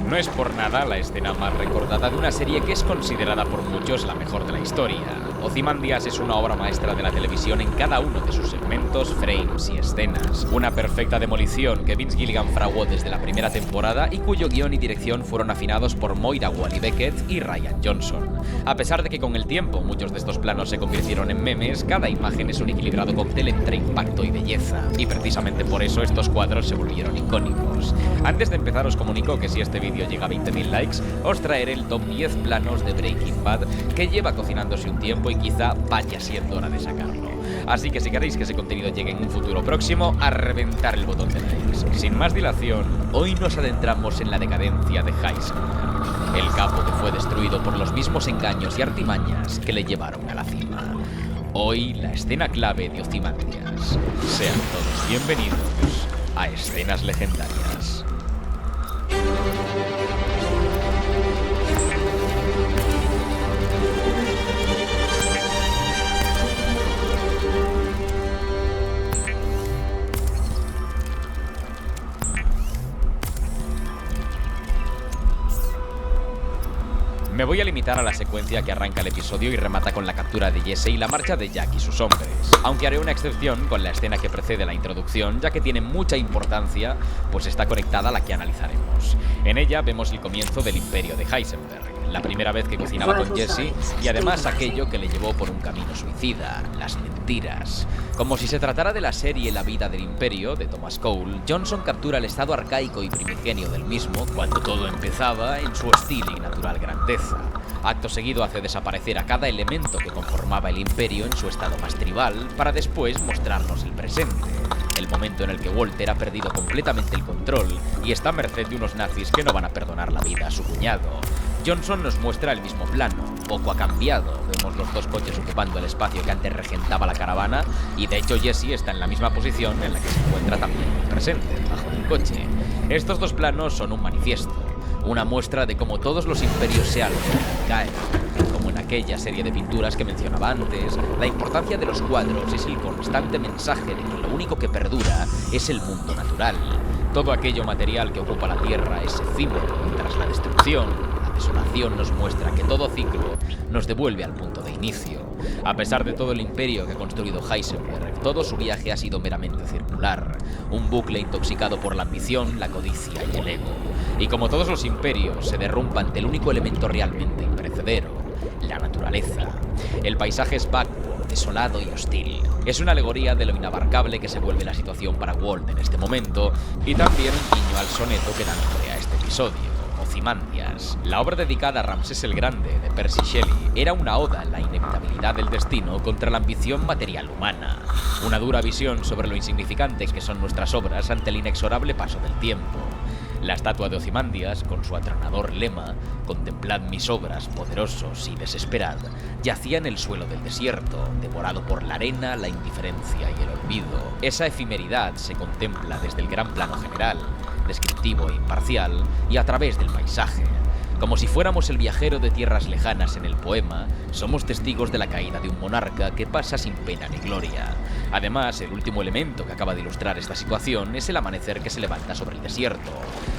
No es por nada la escena más recordada de una serie que es considerada por muchos la mejor de la historia. Ozymandias es una obra maestra de la televisión en cada uno de sus segmentos, frames y escenas. Una perfecta demolición que Vince Gilligan fraguó desde la primera temporada y cuyo guión y dirección fueron afinados por Moira Walley-Beckett y Ryan Johnson. A pesar de que con el tiempo muchos de estos planos se convirtieron en memes, cada imagen es un equilibrado cóctel entre impacto y belleza. Y precisamente por eso estos cuadros se volvieron icónicos. Antes de empezar os comunico que si este vídeo llega a 20.000 likes, os traeré el top 10 planos de Breaking Bad que lleva cocinándose un tiempo y quizá vaya siendo hora de sacarlo. Así que si queréis que ese contenido llegue en un futuro próximo, a reventar el botón de likes. Sin más dilación, hoy nos adentramos en la decadencia de Heisenberg, el capo que fue destruido por los mismos engaños y artimañas que le llevaron a la cima. Hoy la escena clave de Ozymandias. Sean todos bienvenidos a Escenas Legendarias. Me voy a limitar a la secuencia que arranca el episodio y remata con la captura de Jesse y la marcha de Jack y sus hombres, aunque haré una excepción con la escena que precede la introducción, ya que tiene mucha importancia, pues está conectada a la que analizaremos. En ella vemos el comienzo del imperio de Heisenberg, la primera vez que cocinaba con Jesse y además aquello que le llevó por un camino suicida, las mentiras. Como si se tratara de la serie La vida del imperio, de Thomas Cole, Johnson captura el estado arcaico y primigenio del mismo cuando todo empezaba en su hostil y natural grandeza. Acto seguido hace desaparecer a cada elemento que conformaba el imperio en su estado más tribal, para después mostrarnos el presente, el momento en el que Walter ha perdido completamente el control y está a merced de unos nazis que no van a perdonar la vida a su cuñado. Johnson nos muestra el mismo plano, poco ha cambiado, vemos los dos coches ocupando el espacio que antes regentaba la caravana y de hecho Jesse está en la misma posición en la que se encuentra también el presente, bajo el coche. Estos dos planos son un manifiesto, una muestra de cómo todos los imperios se alzan y caen. Como en aquella serie de pinturas que mencionaba antes, la importancia de los cuadros es el constante mensaje de que lo único que perdura es el mundo natural. Todo aquello material que ocupa la Tierra es efímero y tras la destrucción, la desolación nos muestra que todo ciclo nos devuelve al punto de inicio. A pesar de todo el imperio que ha construido Heisenberg, todo su viaje ha sido meramente circular, un bucle intoxicado por la ambición, la codicia y el ego. Y como todos los imperios, se derrumba ante el único elemento realmente imperecedero, la naturaleza. El paisaje es vacuo, desolado y hostil. Es una alegoría de lo inabarcable que se vuelve la situación para Walt en este momento, y también un guiño al soneto que da nombre a este episodio. Ozymandias. La obra dedicada a Ramsés el Grande de Percy Shelley era una oda a la inevitabilidad del destino contra la ambición material humana. Una dura visión sobre lo insignificantes que son nuestras obras ante el inexorable paso del tiempo. La estatua de Ozymandias, con su atronador lema, «Contemplad mis obras, poderosos, y desesperad», yacía en el suelo del desierto, devorado por la arena, la indiferencia y el olvido. Esa efemeridad se contempla desde el gran plano general, descriptivo e imparcial, y a través del paisaje. Como si fuéramos el viajero de tierras lejanas en el poema, somos testigos de la caída de un monarca que pasa sin pena ni gloria. Además, el último elemento que acaba de ilustrar esta situación es el amanecer que se levanta sobre el desierto.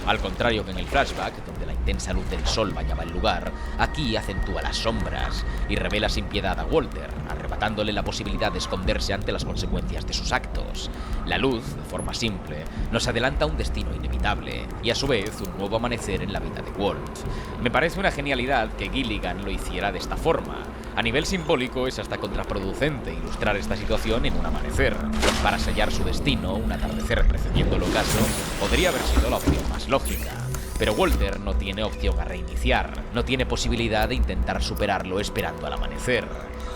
Al contrario que en el flashback, donde la intensa luz del sol bañaba el lugar, aquí acentúa las sombras y revela sin piedad a Walter, arrebatándole la posibilidad de esconderse ante las consecuencias de sus actos. La luz, de forma simple, nos adelanta un destino inevitable y a su vez un nuevo amanecer en la vida de Walt. Me parece una genialidad que Gilligan lo hiciera de esta forma. A nivel simbólico es hasta contraproducente ilustrar esta situación en un amanecer. Para sellar su destino, un atardecer precediendo el ocaso podría haber sido la opción más lógica. Pero Walter no tiene opción a reiniciar, no tiene posibilidad de intentar superarlo esperando al amanecer,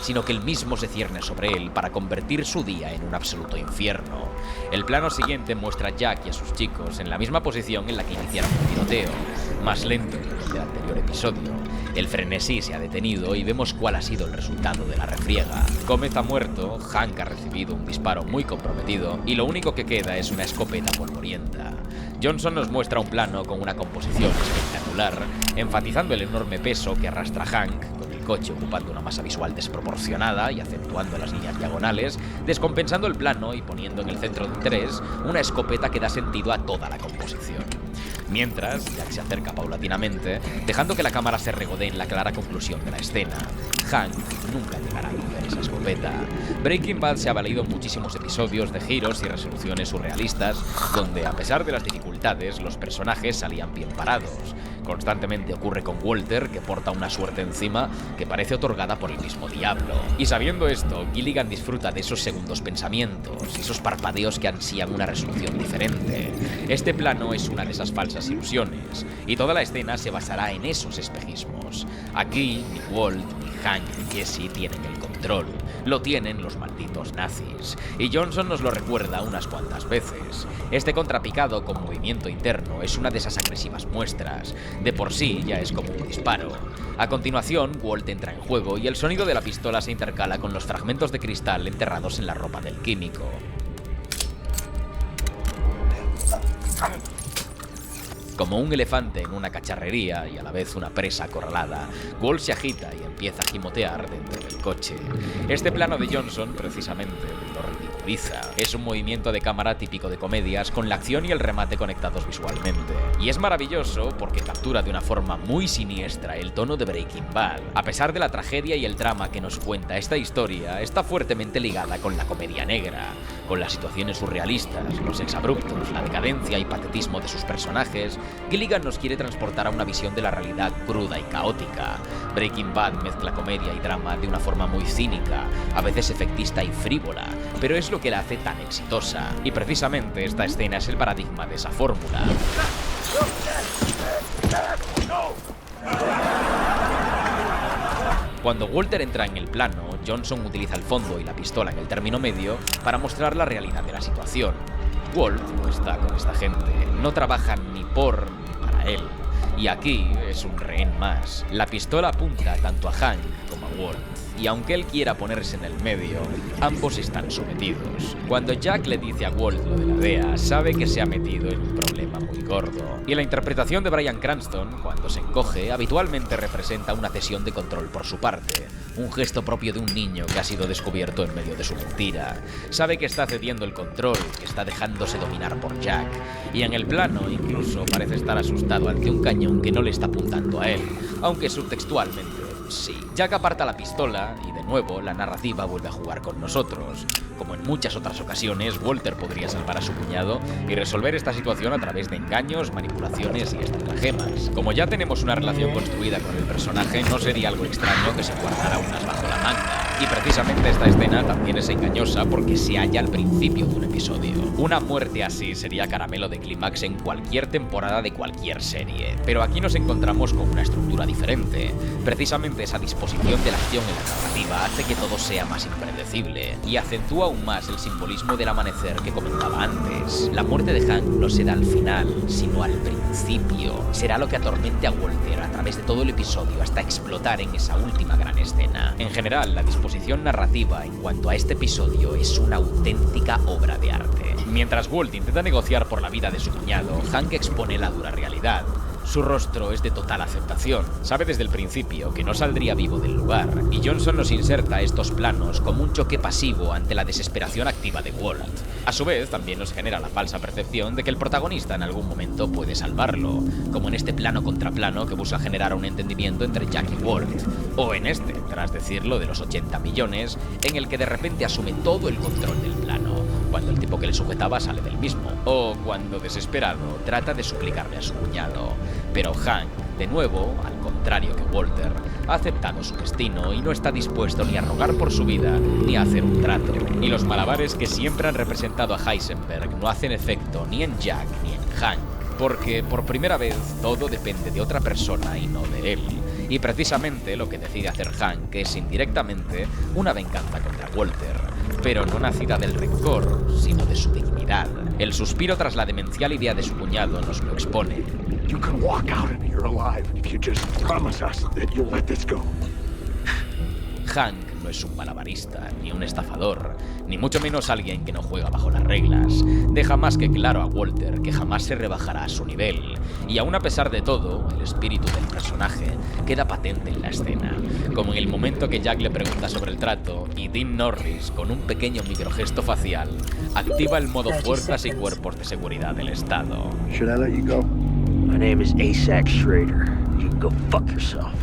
sino que él mismo se cierne sobre él para convertir su día en un absoluto infierno. El plano siguiente muestra a Jack y a sus chicos en la misma posición en la que iniciaron el tiroteo, más lento que el del anterior episodio. El frenesí se ha detenido y vemos cuál ha sido el resultado de la refriega. Gomez ha muerto, Hank ha recibido un disparo muy comprometido y lo único que queda es una escopeta polvorienta. Johnson nos muestra un plano con una composición espectacular, enfatizando el enorme peso que arrastra Hank, con el coche ocupando una masa visual desproporcionada y acentuando las líneas diagonales, descompensando el plano y poniendo en el centro de interés una escopeta que da sentido a toda la composición. Mientras, Jack se acerca paulatinamente, dejando que la cámara se regodee en la clara conclusión de la escena. Hank nunca llegará a coger esa escopeta. Breaking Bad se ha valido muchísimos episodios de giros y resoluciones surrealistas, donde, a pesar de las dificultades, los personajes salían bien parados. Constantemente ocurre con Walter, que porta una suerte encima que parece otorgada por el mismo diablo. Y sabiendo esto, Gilligan disfruta de esos segundos pensamientos, esos parpadeos que ansían una resolución diferente. Este plano es una de esas falsas ilusiones, y toda la escena se basará en esos espejismos. Aquí, ni Walt, ni Hank, ni Jesse tienen el control. Lo tienen los malditos nazis. Y Johnson nos lo recuerda unas cuantas veces. Este contrapicado con movimiento interno es una de esas agresivas muestras. De por sí ya es como un disparo. A continuación, Walt entra en juego y el sonido de la pistola se intercala con los fragmentos de cristal enterrados en la ropa del químico. Como un elefante en una cacharrería y a la vez una presa acorralada, Walt se agita y empieza a gimotear dentro del coche. Este plano de Johnson, precisamente, lo ridiculiza. Es un movimiento de cámara típico de comedias, con la acción y el remate conectados visualmente. Y es maravilloso porque captura de una forma muy siniestra el tono de Breaking Bad. A pesar de la tragedia y el drama que nos cuenta esta historia, está fuertemente ligada con la comedia negra, con las situaciones surrealistas, los exabruptos, la decadencia y patetismo de sus personajes. Gilligan nos quiere transportar a una visión de la realidad cruda y caótica. Breaking Bad mezcla comedia y drama de una forma muy cínica, a veces efectista y frívola, pero es lo que la hace tan exitosa. Y precisamente esta escena es el paradigma de esa fórmula. Cuando Walter entra en el plano, Johnson utiliza el fondo y la pistola en el término medio para mostrar la realidad de la situación. Walt no está con esta gente, no trabaja ni por ni para él. Y aquí es un rehén más. La pistola apunta tanto a Hank como a Walt. Y aunque él quiera ponerse en el medio, ambos están sometidos. Cuando Jack le dice a Walt lo de la DEA, sabe que se ha metido en un problema muy gordo. Y la interpretación de Bryan Cranston, cuando se encoge, habitualmente representa una cesión de control por su parte. Un gesto propio de un niño que ha sido descubierto en medio de su mentira. Sabe que está cediendo el control, que está dejándose dominar por Jack. Y en el plano, incluso, parece estar asustado ante un cañón que no le está apuntando a él, aunque subtextualmente sí. Jack aparta la pistola y de nuevo la narrativa vuelve a jugar con nosotros. Como en muchas otras ocasiones, Walter podría salvar a su cuñado y resolver esta situación a través de engaños, manipulaciones y estratagemas. Como ya tenemos una relación construida con el personaje, no sería algo extraño que se guardara unas bajo la manga. Y precisamente esta escena también es engañosa porque se halla al principio de un episodio. Una muerte así sería caramelo de clímax en cualquier temporada de cualquier serie, pero aquí nos encontramos con una estructura diferente. Precisamente esa disposición de la acción en la narrativa hace que todo sea más impredecible y acentúa aún más el simbolismo del amanecer que comentaba antes. La muerte de Hank no será al final, sino al principio. Será lo que atormente a Walter a través de todo el episodio hasta explotar en esa última gran escena. En general, la disposición narrativa en cuanto a este episodio es una auténtica obra de arte. Mientras Walt intenta negociar por la vida de su cuñado, Hank expone la dura realidad. Su rostro es de total aceptación. Sabe desde el principio que no saldría vivo del lugar, y Johnson nos inserta estos planos como un choque pasivo ante la desesperación activa de Walt. A su vez, también nos genera la falsa percepción de que el protagonista en algún momento puede salvarlo, como en este plano contra plano que busca generar un entendimiento entre Jack y Walt, o en este, tras decirlo, de los 80 millones, en el que de repente asume todo el control del plano, cuando el tipo que le sujetaba sale del mismo, o cuando desesperado trata de suplicarle a su cuñado. Pero Hank, de nuevo, al contrario que Walter, ha aceptado su destino y no está dispuesto ni a rogar por su vida ni a hacer un trato. Y los malabares que siempre han representado a Heisenberg no hacen efecto ni en Jack ni en Hank, porque por primera vez todo depende de otra persona y no de él. Y precisamente lo que decide hacer Hank es indirectamente una venganza contra Walter, pero no nacida del rencor, sino de su dignidad. El suspiro tras la demencial idea de su cuñado nos lo expone. You can walk out of here alive if you just promise us that you'll let this go. Hank no es un malabarista, ni un estafador, ni mucho menos alguien que no juega bajo las reglas. Deja más que claro a Walter que jamás se rebajará a su nivel, y aún a pesar de todo, el espíritu del personaje queda patente en la escena, como en el momento que Jack le pregunta sobre el trato y Dean Norris, con un pequeño microgesto facial, activa el modo fuerzas y cuerpos de seguridad del Estado. Should I let you go? My name is Asax Schrader. You can go fuck yourself.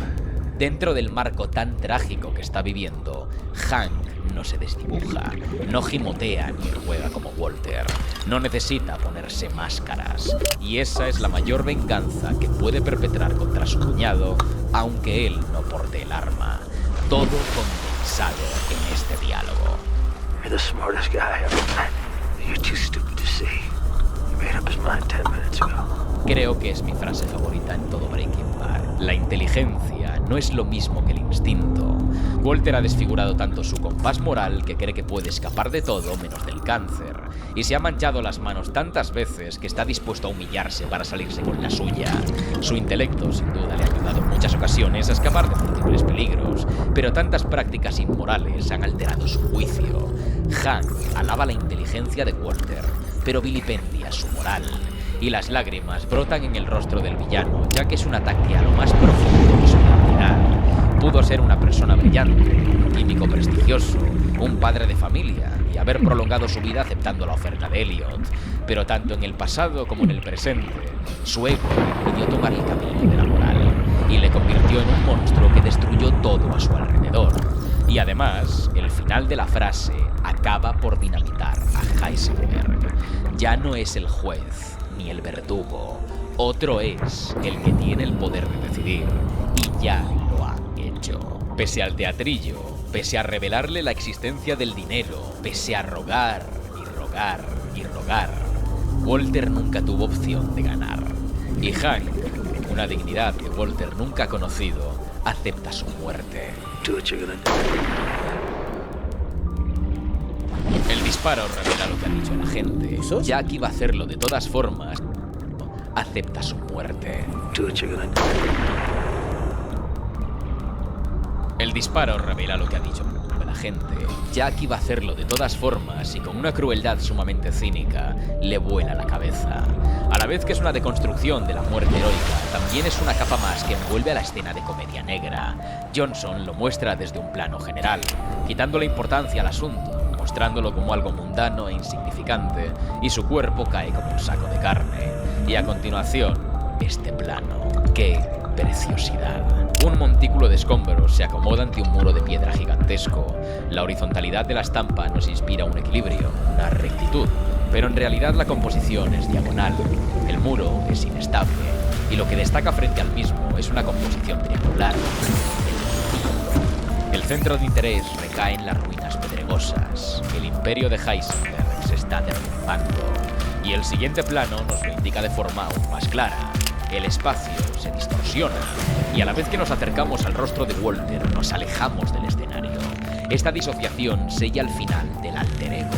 Dentro del marco tan trágico que está viviendo, Hank no se desdibuja, no gimotea ni juega como Walter, no necesita ponerse máscaras, y esa es la mayor venganza que puede perpetrar contra su cuñado, aunque él no porte el arma. Todo condensado en este diálogo. You're the smartest guy I've ever met. You're too stupid to see. He made up his mind 10 minutes ago. Creo que es mi frase favorita en todo Breaking Bad. La inteligencia no es lo mismo que el instinto. Walter ha desfigurado tanto su compás moral que cree que puede escapar de todo menos del cáncer, y se ha manchado las manos tantas veces que está dispuesto a humillarse para salirse con la suya. Su intelecto sin duda le ha ayudado en muchas ocasiones a escapar de múltiples peligros, pero tantas prácticas inmorales han alterado su juicio. Hank alaba la inteligencia de Walter, pero vilipendia su moral. Y las lágrimas brotan en el rostro del villano, ya que es un ataque a lo más profundo de su identidad. Pudo ser una persona brillante, un químico prestigioso, un padre de familia y haber prolongado su vida aceptando la oferta de Elliot. Pero tanto en el pasado como en el presente, su ego le impidió tomar el camino de la moral y le convirtió en un monstruo que destruyó todo a su alrededor. Y además, el final de la frase acaba por dinamitar a Heisenberg. Ya no es el juez ni el verdugo, otro es el que tiene el poder de decidir, y ya lo ha hecho. Pese al teatrillo, pese a revelarle la existencia del dinero, pese a rogar y rogar y rogar, Walter nunca tuvo opción de ganar. Y Hank, una dignidad que Walter nunca ha conocido, acepta su muerte. El disparo revela lo que ha dicho el agente. Jack iba a hacerlo de todas formas. Acepta su muerte. El disparo revela lo que ha dicho el agente. Jack iba a hacerlo de todas formas y con una crueldad sumamente cínica le vuela la cabeza. A la vez que es una deconstrucción de la muerte heroica, también es una capa más que envuelve a la escena de comedia negra. Johnson lo muestra desde un plano general, quitando la importancia al asunto, mostrándolo como algo mundano e insignificante, y su cuerpo cae como un saco de carne. Y a continuación, este plano. ¡Qué preciosidad! Un montículo de escombros se acomoda ante un muro de piedra gigantesco. La horizontalidad de la estampa nos inspira un equilibrio, una rectitud, pero en realidad la composición es diagonal. El muro es inestable, y lo que destaca frente al mismo es una composición triangular. El centro de interés caen las ruinas pedregosas. El imperio de Heisenberg se está derrumbando. Y el siguiente plano nos lo indica de forma aún más clara. El espacio se distorsiona y a la vez que nos acercamos al rostro de Walter, nos alejamos del escenario. Esta disociación sella el final del alter ego.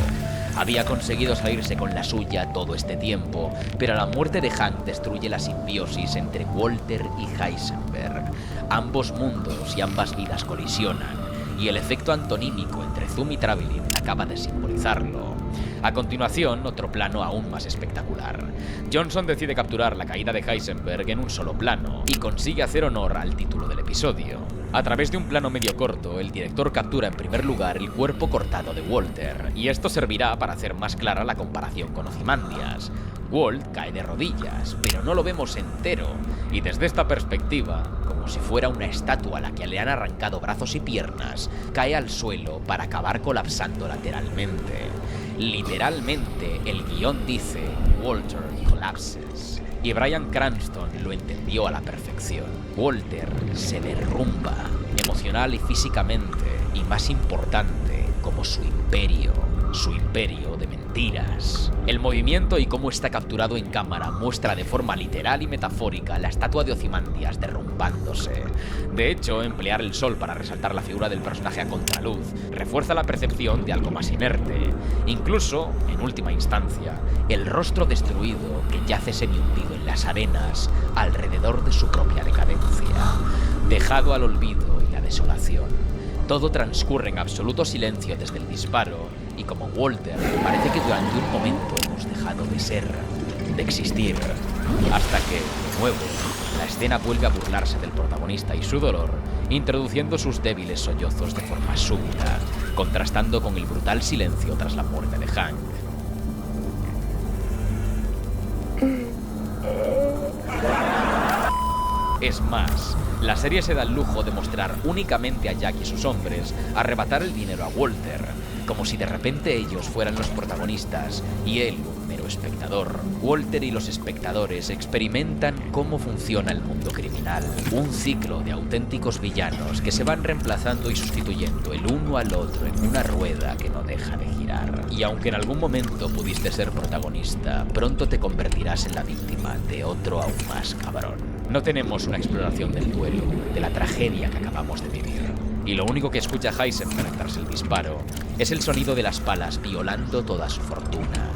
Había conseguido salirse con la suya todo este tiempo, pero la muerte de Hank destruye la simbiosis entre Walter y Heisenberg. Ambos mundos y ambas vidas colisionan, y el efecto antonímico entre Zoom y Travelling acaba de simbolizarlo. A continuación, otro plano aún más espectacular. Johnson decide capturar la caída de Heisenberg en un solo plano y consigue hacer honor al título del episodio. A través de un plano medio corto, el director captura en primer lugar el cuerpo cortado de Walter, y esto servirá para hacer más clara la comparación con Ozymandias. Walt cae de rodillas, pero no lo vemos entero, y desde esta perspectiva, como si fuera una estatua a la que le han arrancado brazos y piernas, cae al suelo para acabar colapsando lateralmente. Literalmente, el guión dice Walter collapses, y Bryan Cranston lo entendió a la perfección. Walter se derrumba, emocional y físicamente, y más importante, como su imperio de mentiras. El movimiento y cómo está capturado en cámara muestra de forma literal y metafórica la estatua de Ozymandias derrumbándose. De hecho, emplear el sol para resaltar la figura del personaje a contraluz refuerza la percepción de algo más inerte. Incluso, en última instancia, el rostro destruido que yace semihundido en las arenas alrededor de su propia decadencia, dejado al olvido y la desolación. Todo transcurre en absoluto silencio desde el disparo, y como Walter, parece que durante un momento hemos dejado de ser, de existir, hasta que, de nuevo, la escena vuelve a burlarse del protagonista y su dolor, introduciendo sus débiles sollozos de forma súbita, contrastando con el brutal silencio tras la muerte de Hank. Es más, la serie se da el lujo de mostrar únicamente a Jack y sus hombres arrebatar el dinero a Walter, como si de repente ellos fueran los protagonistas y él un mero espectador. Walter y los espectadores experimentan cómo funciona el mundo criminal, un ciclo de auténticos villanos que se van reemplazando y sustituyendo el uno al otro en una rueda que no deja de girar. Y aunque en algún momento pudiste ser protagonista, pronto te convertirás en la víctima de otro aún más cabrón. No tenemos una exploración del duelo, de la tragedia que acabamos de vivir. Y lo único que escucha Heisenberg tras el disparo es el sonido de las balas violando toda su fortuna.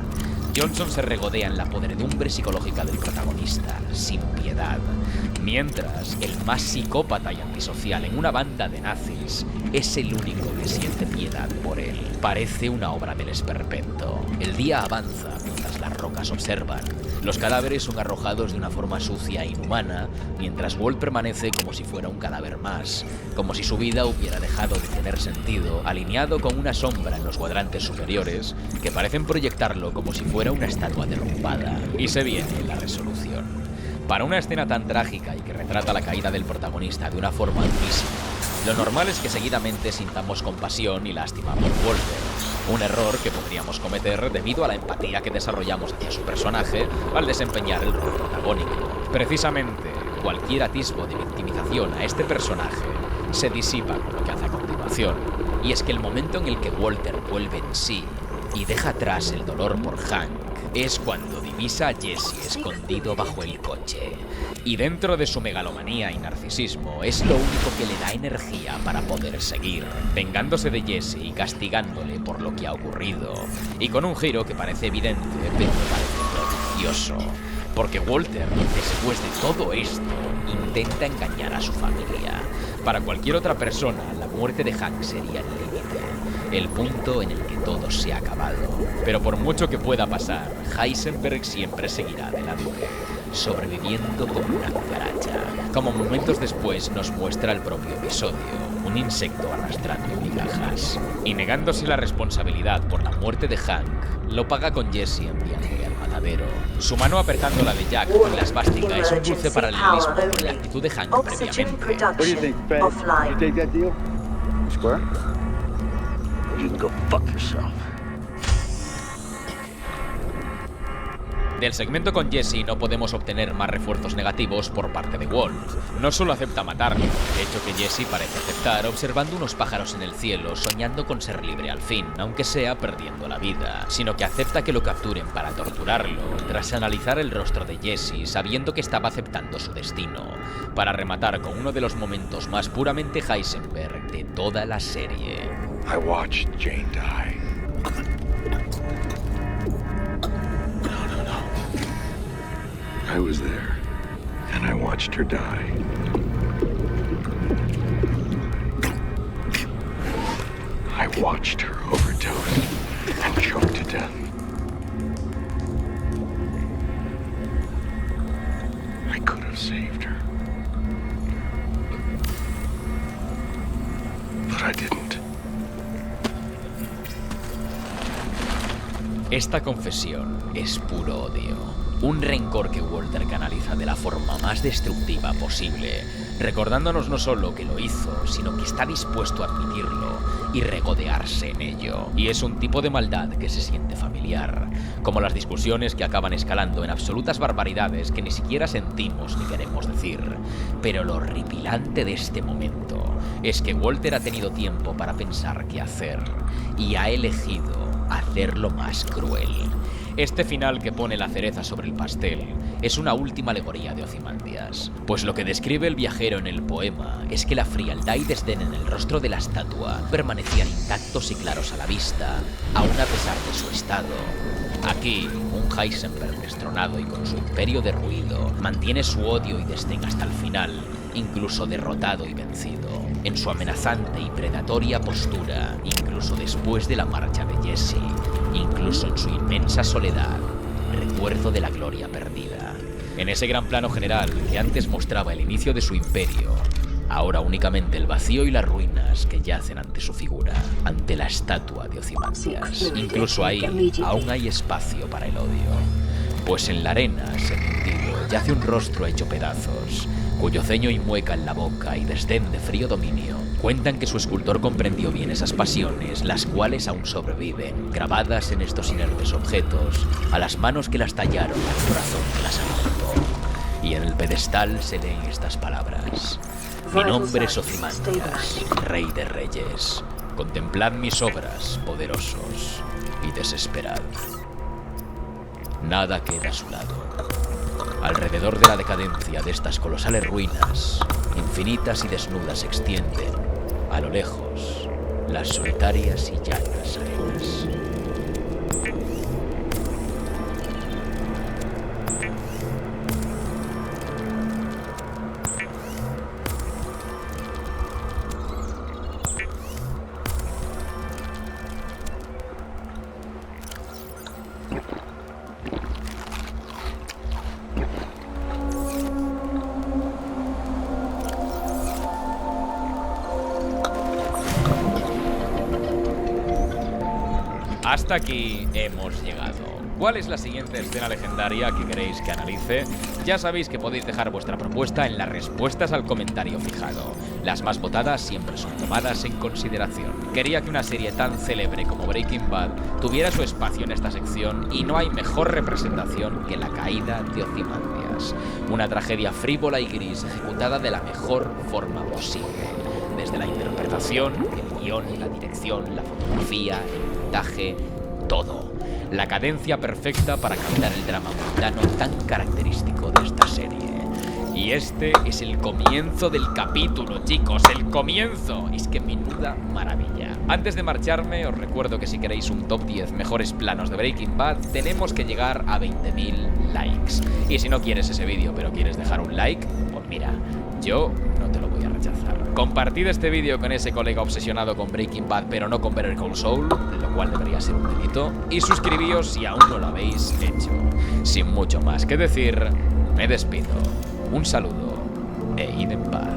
Johnson se regodea en la podredumbre psicológica del protagonista, sin piedad. Mientras, el más psicópata y antisocial en una banda de nazis es el único que siente piedad por él. Parece una obra del esperpento. El día avanza mientras las rocas observan. Los cadáveres son arrojados de una forma sucia e inhumana, mientras Walt permanece como si fuera un cadáver más, como si su vida hubiera dejado de tener sentido, alineado con una sombra en los cuadrantes superiores que parecen proyectarlo como si fuera una estatua derrumbada. Y se viene la resolución. Para una escena tan trágica y que retrata la caída del protagonista de una forma durísima, lo normal es que seguidamente sintamos compasión y lástima por Walter, un error que podríamos cometer debido a la empatía que desarrollamos hacia su personaje al desempeñar el rol protagónico. Precisamente, cualquier atisbo de victimización a este personaje se disipa con lo que hace a continuación, y es que el momento en el que Walter vuelve en sí y deja atrás el dolor por Hank es cuando divisa a Jesse escondido bajo el coche. Y dentro de su megalomanía y narcisismo es lo único que le da energía para poder seguir, vengándose de Jesse y castigándole por lo que ha ocurrido. Y con un giro que parece evidente, pero me parece prodigioso. Porque Walter, después de todo esto, intenta engañar a su familia. Para cualquier otra persona, la muerte de Hank sería el límite, el punto en el que todo se ha acabado. Pero por mucho que pueda pasar, Heisenberg siempre seguirá adelante, sobreviviendo como una cucaracha. Como momentos después nos muestra el propio episodio, un insecto arrastrando migajas. Y negándose la responsabilidad por la muerte de Hank, lo paga con Jesse enviándole al matadero. Su mano apretando la de Jack con la esvástica es un dulce paralelismo con la actitud de Hank previamente. What do you think, Faye? You take that deal? Square? Or you can go fuck yourself. Del segmento con Jesse no podemos obtener más refuerzos negativos por parte de Walt. No solo acepta matarlo, hecho que Jesse parece aceptar observando unos pájaros en el cielo soñando con ser libre al fin, aunque sea perdiendo la vida, sino que acepta que lo capturen para torturarlo, tras analizar el rostro de Jesse sabiendo que estaba aceptando su destino, para rematar con uno de los momentos más puramente Heisenberg de toda la serie. I watched Jane die. I was there, and I watched her die. I watched her overdose and choke to death. I could have saved her, but I didn't. Esta confesión es puro odio. Un rencor que Walter canaliza de la forma más destructiva posible, recordándonos no solo que lo hizo, sino que está dispuesto a admitirlo y regodearse en ello. Y es un tipo de maldad que se siente familiar, como las discusiones que acaban escalando en absolutas barbaridades que ni siquiera sentimos ni queremos decir. Pero lo horripilante de este momento es que Walter ha tenido tiempo para pensar qué hacer, y ha elegido hacer lo más cruel. Este final que pone la cereza sobre el pastel es una última alegoría de Ozymandias, pues lo que describe el viajero en el poema es que la frialdad y desdén en el rostro de la estatua permanecían intactos y claros a la vista, aun a pesar de su estado. Aquí, un Heisenberg destronado y con su imperio derruido mantiene su odio y desdén hasta el final, incluso derrotado y vencido, en su amenazante y predatoria postura, incluso después de la marcha de Jesse, incluso en su inmensa soledad, recuerdo de la gloria perdida. En ese gran plano general que antes mostraba el inicio de su imperio, ahora únicamente el vacío y las ruinas que yacen ante su figura, ante la estatua de Ozymandias. Incluso ahí aún hay espacio para el odio, pues en la arena, sentido, yace un rostro hecho pedazos, cuyo ceño y mueca en la boca y desdén de frío dominio cuentan que su escultor comprendió bien esas pasiones, las cuales aún sobreviven, grabadas en estos inertes objetos, a las manos que las tallaron y al corazón que las alimentó. Y en el pedestal se leen estas palabras: mi nombre es Ozymandias, rey de reyes. Contemplad mis obras, poderosos, y desesperad. Nada queda a su lado. Alrededor de la decadencia de estas colosales ruinas, infinitas y desnudas, se extienden, a lo lejos, las solitarias y llanas arenas. Hasta aquí hemos llegado. ¿Cuál es la siguiente escena legendaria que queréis que analice? Ya sabéis que podéis dejar vuestra propuesta en las respuestas al comentario fijado. Las más votadas siempre son tomadas en consideración. Quería que una serie tan célebre como Breaking Bad tuviera su espacio en esta sección, y no hay mejor representación que la caída de Ozymandias. Una tragedia frívola y gris ejecutada de la mejor forma posible. Desde la interpretación, el guión, la dirección, la fotografía, el montaje, todo. La cadencia perfecta para captar el drama mundano tan característico de esta serie. Y este es el comienzo del capítulo, chicos, el comienzo. Es que menuda maravilla. Antes de marcharme, os recuerdo que si queréis un top 10 mejores planos de Breaking Bad, tenemos que llegar a 20.000 likes. Y si no quieres ese vídeo, pero quieres dejar un like, pues mira, yo no te lo voy a rechazar. Compartid este vídeo con ese colega obsesionado con Breaking Bad, pero no con Better Call Saul, lo cual debería ser un delito. Y suscribíos si aún no lo habéis hecho. Sin mucho más que decir, me despido. Un saludo e id en paz.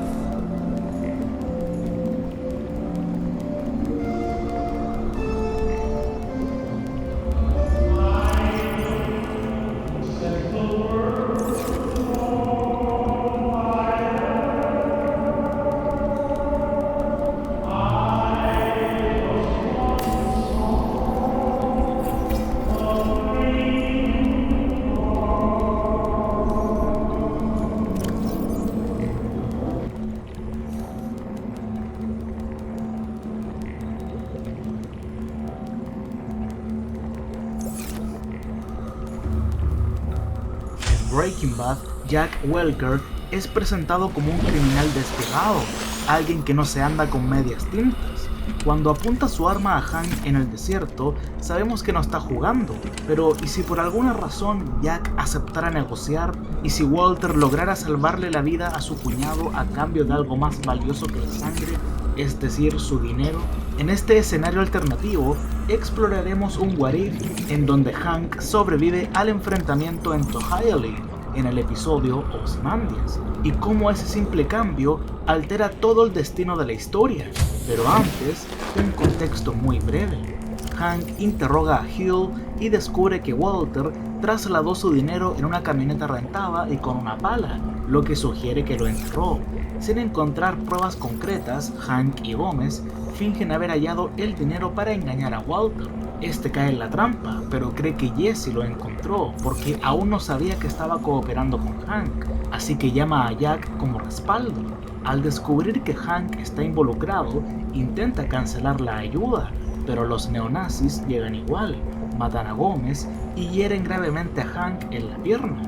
Breaking Bad, Jack Welker es presentado como un criminal despiadado, alguien que no se anda con medias tintas. Cuando apunta su arma a Hank en el desierto, sabemos que no está jugando, pero ¿y si por alguna razón Jack aceptara negociar? ¿Y si Walter lograra salvarle la vida a su cuñado a cambio de algo más valioso que la sangre, es decir, su dinero? En este escenario alternativo, exploraremos un what if en donde Hank sobrevive al enfrentamiento en Tohiley, en el episodio Ozymandias, y cómo ese simple cambio altera todo el destino de la historia. Pero antes, un contexto muy breve. Hank interroga a Hill y descubre que Walter trasladó su dinero en una camioneta rentada y con una pala, lo que sugiere que lo enterró. Sin encontrar pruebas concretas, Hank y Gómez fingen haber hallado el dinero para engañar a Walter. Este cae en la trampa, pero cree que Jesse lo encontró porque aún no sabía que estaba cooperando con Hank, así que llama a Jack como respaldo. Al descubrir que Hank está involucrado, intenta cancelar la ayuda, pero los neonazis llegan igual, matan a Gómez y hieren gravemente a Hank en la pierna.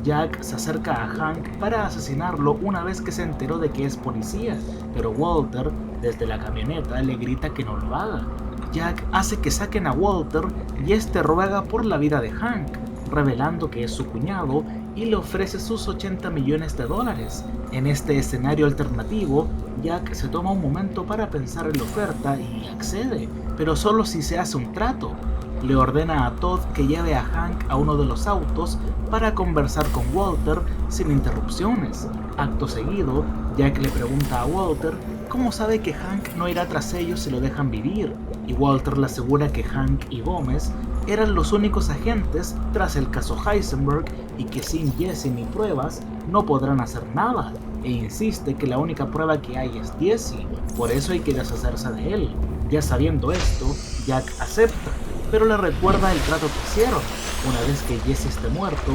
Jack se acerca a Hank para asesinarlo una vez que se enteró de que es policía, pero Walter, desde la camioneta, le grita que no lo haga. Jack hace que saquen a Walter y este ruega por la vida de Hank, revelando que es su cuñado y le ofrece sus $80 millones. En este escenario alternativo, Jack se toma un momento para pensar en la oferta y accede, pero solo si se hace un trato. Le ordena a Todd que lleve a Hank a uno de los autos para conversar con Walter sin interrupciones. Acto seguido, Jack le pregunta a Walter cómo sabe que Hank no irá tras ellos si lo dejan vivir, y Walter le asegura que Hank y Gómez eran los únicos agentes tras el caso Heisenberg y que sin Jesse ni pruebas no podrán hacer nada, e insiste que la única prueba que hay es Jesse, por eso hay que deshacerse de él. Ya sabiendo esto, Jack acepta, pero le recuerda el trato que hicieron. Una vez que Jesse esté muerto,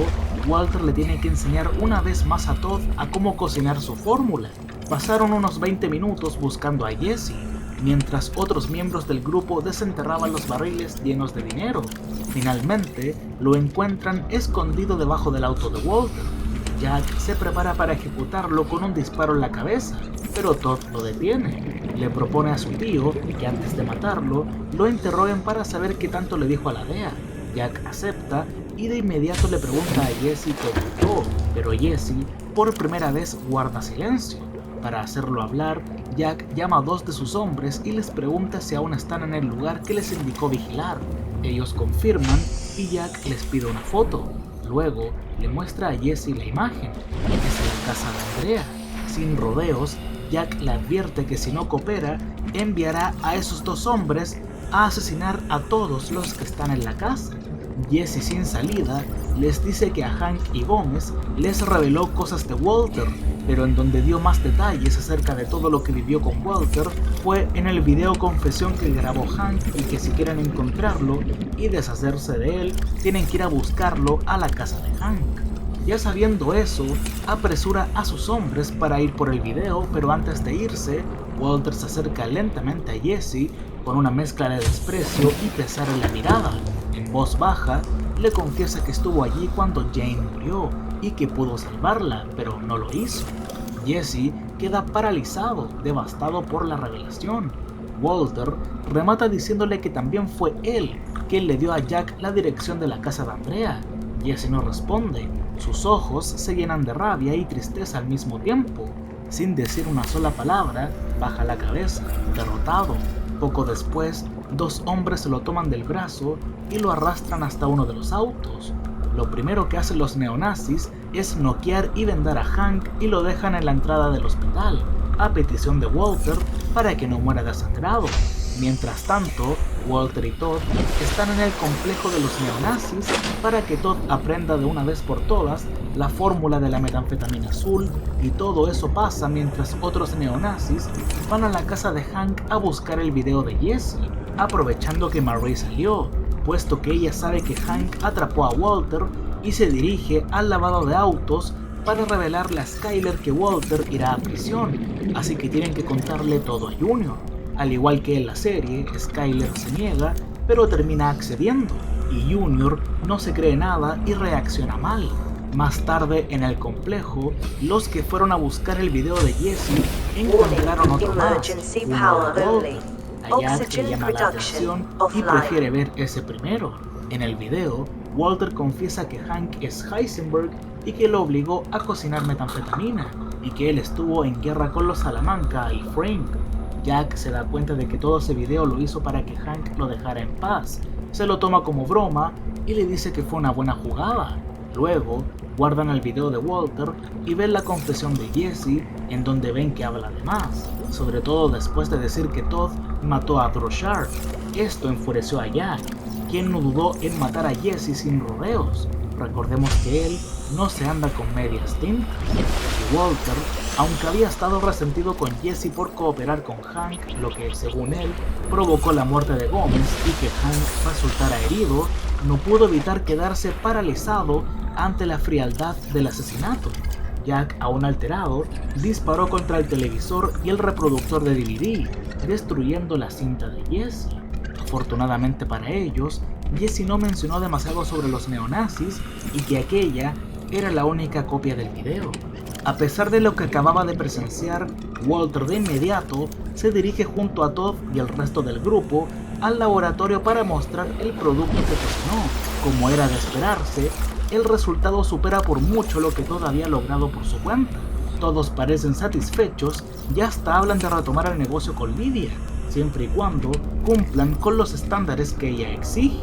Walter le tiene que enseñar una vez más a Todd a cómo cocinar su fórmula. Pasaron unos 20 minutos buscando a Jesse, mientras otros miembros del grupo desenterraban los barriles llenos de dinero. Finalmente, lo encuentran escondido debajo del auto de Walter. Jack se prepara para ejecutarlo con un disparo en la cabeza, pero Todd lo detiene. Le propone a su tío que antes de matarlo, lo interroguen para saber qué tanto le dijo a la DEA. Jack acepta y de inmediato le pregunta a Jesse qué gritó, pero Jesse por primera vez guarda silencio. Para hacerlo hablar, Jack llama a 2 de sus hombres y les pregunta si aún están en el lugar que les indicó vigilar. Ellos confirman y Jack les pide una foto. Luego le muestra a Jesse la imagen. Es la casa de Andrea. Sin rodeos, Jack le advierte que si no coopera, enviará a esos 2 hombres a asesinar a todos los que están en la casa. Jesse, sin salida, les dice que a Hank y Gómez les reveló cosas de Walter, pero en donde dio más detalles acerca de todo lo que vivió con Walter fue en el video confesión que grabó Hank, y que si quieren encontrarlo y deshacerse de él, tienen que ir a buscarlo a la casa de Hank. Ya sabiendo eso, apresura a sus hombres para ir por el video, pero antes de irse, Walter se acerca lentamente a Jesse con una mezcla de desprecio y pesar en la mirada. En voz baja, le confiesa que estuvo allí cuando Jane murió y que pudo salvarla, pero no lo hizo. Jesse queda paralizado, devastado por la revelación. Walter remata diciéndole que también fue él quien le dio a Jack la dirección de la casa de Andrea. Jesse no responde, sus ojos se llenan de rabia y tristeza al mismo tiempo. Sin decir una sola palabra, baja la cabeza, derrotado. Poco después, 2 hombres se lo toman del brazo y lo arrastran hasta uno de los autos. Lo primero que hacen los neonazis es noquear y vendar a Hank y lo dejan en la entrada del hospital, a petición de Walter para que no muera desangrado. Mientras tanto, Walter y Todd están en el complejo de los neonazis para que Todd aprenda de una vez por todas la fórmula de la metanfetamina azul, y todo eso pasa mientras otros neonazis van a la casa de Hank a buscar el video de Jesse, aprovechando que Marie salió, puesto que ella sabe que Hank atrapó a Walter y se dirige al lavado de autos para revelarle a Skyler que Walter irá a prisión, así que tienen que contarle todo a Junior. Al igual que en la serie, Skyler se niega, pero termina accediendo, y Junior no se cree nada y reacciona mal. Más tarde en el complejo, los que fueron a buscar el video de Jesse encontraron otro más, uno de Todd. A Jack le llama la atención y prefiere ver ese primero. En el video, Walter confiesa que Hank es Heisenberg y que lo obligó a cocinar metanfetamina, y que él estuvo en guerra con los Salamanca y Frank. Jack se da cuenta de que todo ese video lo hizo para que Hank lo dejara en paz. Se lo toma como broma y le dice que fue una buena jugada. Luego, guardan el video de Walter y ven la confesión de Jesse, en donde ven que habla de más, sobre todo después de decir que Todd mató a Droshar. Esto enfureció a Jack, quien no dudó en matar a Jesse sin rodeos. Recordemos que él no se anda con medias tintas. Y Walter, aunque había estado resentido con Jesse por cooperar con Hank, lo que según él provocó la muerte de Gómez y que Hank resultara herido, no pudo evitar quedarse paralizado ante la frialdad del asesinato. Jack, aún alterado, disparó contra el televisor y el reproductor de DVD, destruyendo la cinta de Jesse. Afortunadamente para ellos, Jesse no mencionó demasiado sobre los neonazis y que aquella era la única copia del video. A pesar de lo que acababa de presenciar, Walter de inmediato se dirige junto a Todd y el resto del grupo al laboratorio para mostrar el producto que cocinó. Como era de esperarse, el resultado supera por mucho lo que Todd había logrado por su cuenta. Todos parecen satisfechos y hasta hablan de retomar el negocio con Lydia, siempre y cuando cumplan con los estándares que ella exige.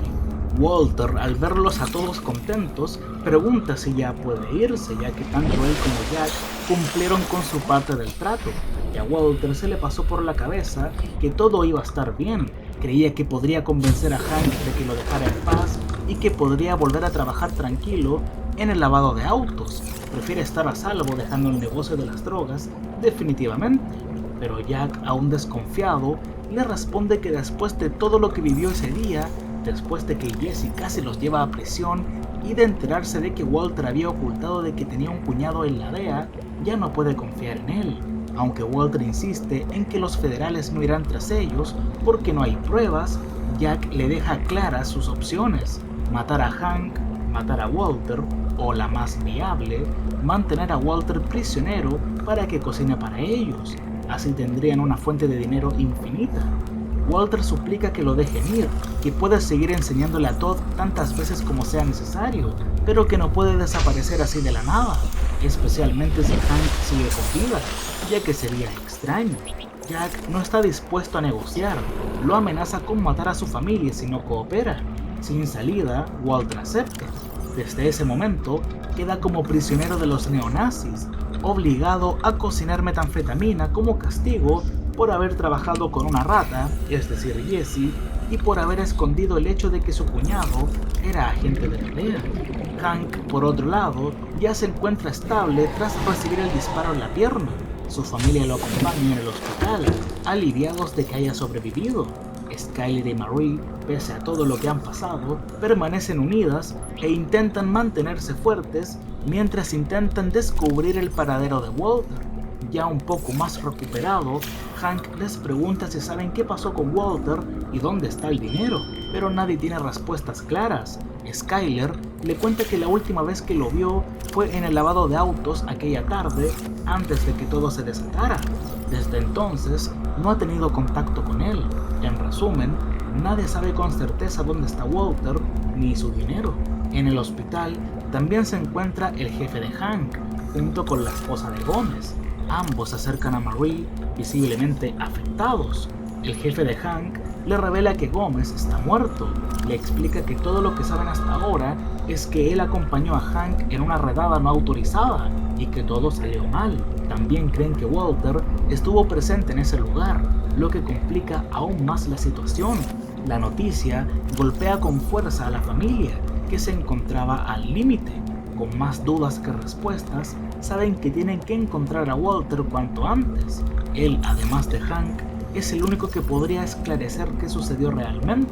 Walter, al verlos a todos contentos, pregunta si ya puede irse, ya que tanto él como Jack cumplieron con su parte del trato. Y a Walter se le pasó por la cabeza que todo iba a estar bien. Creía que podría convencer a Hank de que lo dejara en paz y que podría volver a trabajar tranquilo en el lavado de autos. Prefiere estar a salvo dejando el negocio de las drogas definitivamente. Pero Jack, aún desconfiado, le responde que después de todo lo que vivió ese día, después de que Jesse casi los lleva a prisión y de enterarse de que Walter había ocultado de que tenía un cuñado en la DEA, ya no puede confiar en él. Aunque Walter insiste en que los federales no irán tras ellos porque no hay pruebas, Jack le deja claras sus opciones: matar a Hank, matar a Walter, o la más viable, mantener a Walter prisionero para que cocine para ellos. Así tendrían una fuente de dinero infinita. Walter suplica que lo dejen ir, que puede seguir enseñándole a Todd tantas veces como sea necesario, pero que no puede desaparecer así de la nada, especialmente si Hank sigue con vida, ya que sería extraño. Jack no está dispuesto a negociar, lo amenaza con matar a su familia si no coopera. Sin salida, Walter acepta. Desde ese momento, queda como prisionero de los neonazis, obligado a cocinar metanfetamina como castigo por haber trabajado con una rata, es decir Jesse, y por haber escondido el hecho de que su cuñado era agente de la DEA. Hank, por otro lado, ya se encuentra estable tras recibir el disparo en la pierna. Su familia lo acompaña en el hospital, aliviados de que haya sobrevivido. Skyler y Marie, pese a todo lo que han pasado, permanecen unidas e intentan mantenerse fuertes mientras intentan descubrir el paradero de Walter. Ya un poco más recuperado, Hank les pregunta si saben qué pasó con Walter y dónde está el dinero, pero nadie tiene respuestas claras. Skyler le cuenta que la última vez que lo vio fue en el lavado de autos aquella tarde, antes de que todo se desatara. Desde entonces, no ha tenido contacto con él. En resumen, nadie sabe con certeza dónde está Walter ni su dinero. En el hospital también se encuentra el jefe de Hank, junto con la esposa de Gómez. Ambos se acercan a Marie, visiblemente afectados. El jefe de Hank le revela que Gómez está muerto. Le explica que todo lo que saben hasta ahora es que él acompañó a Hank en una redada no autorizada y que todo salió mal. También creen que Walter estuvo presente en ese lugar, lo que complica aún más la situación. La noticia golpea con fuerza a la familia, que se encontraba al límite. Con más dudas que respuestas, saben que tienen que encontrar a Walter cuanto antes. Él, además de Hank, es el único que podría esclarecer qué sucedió realmente.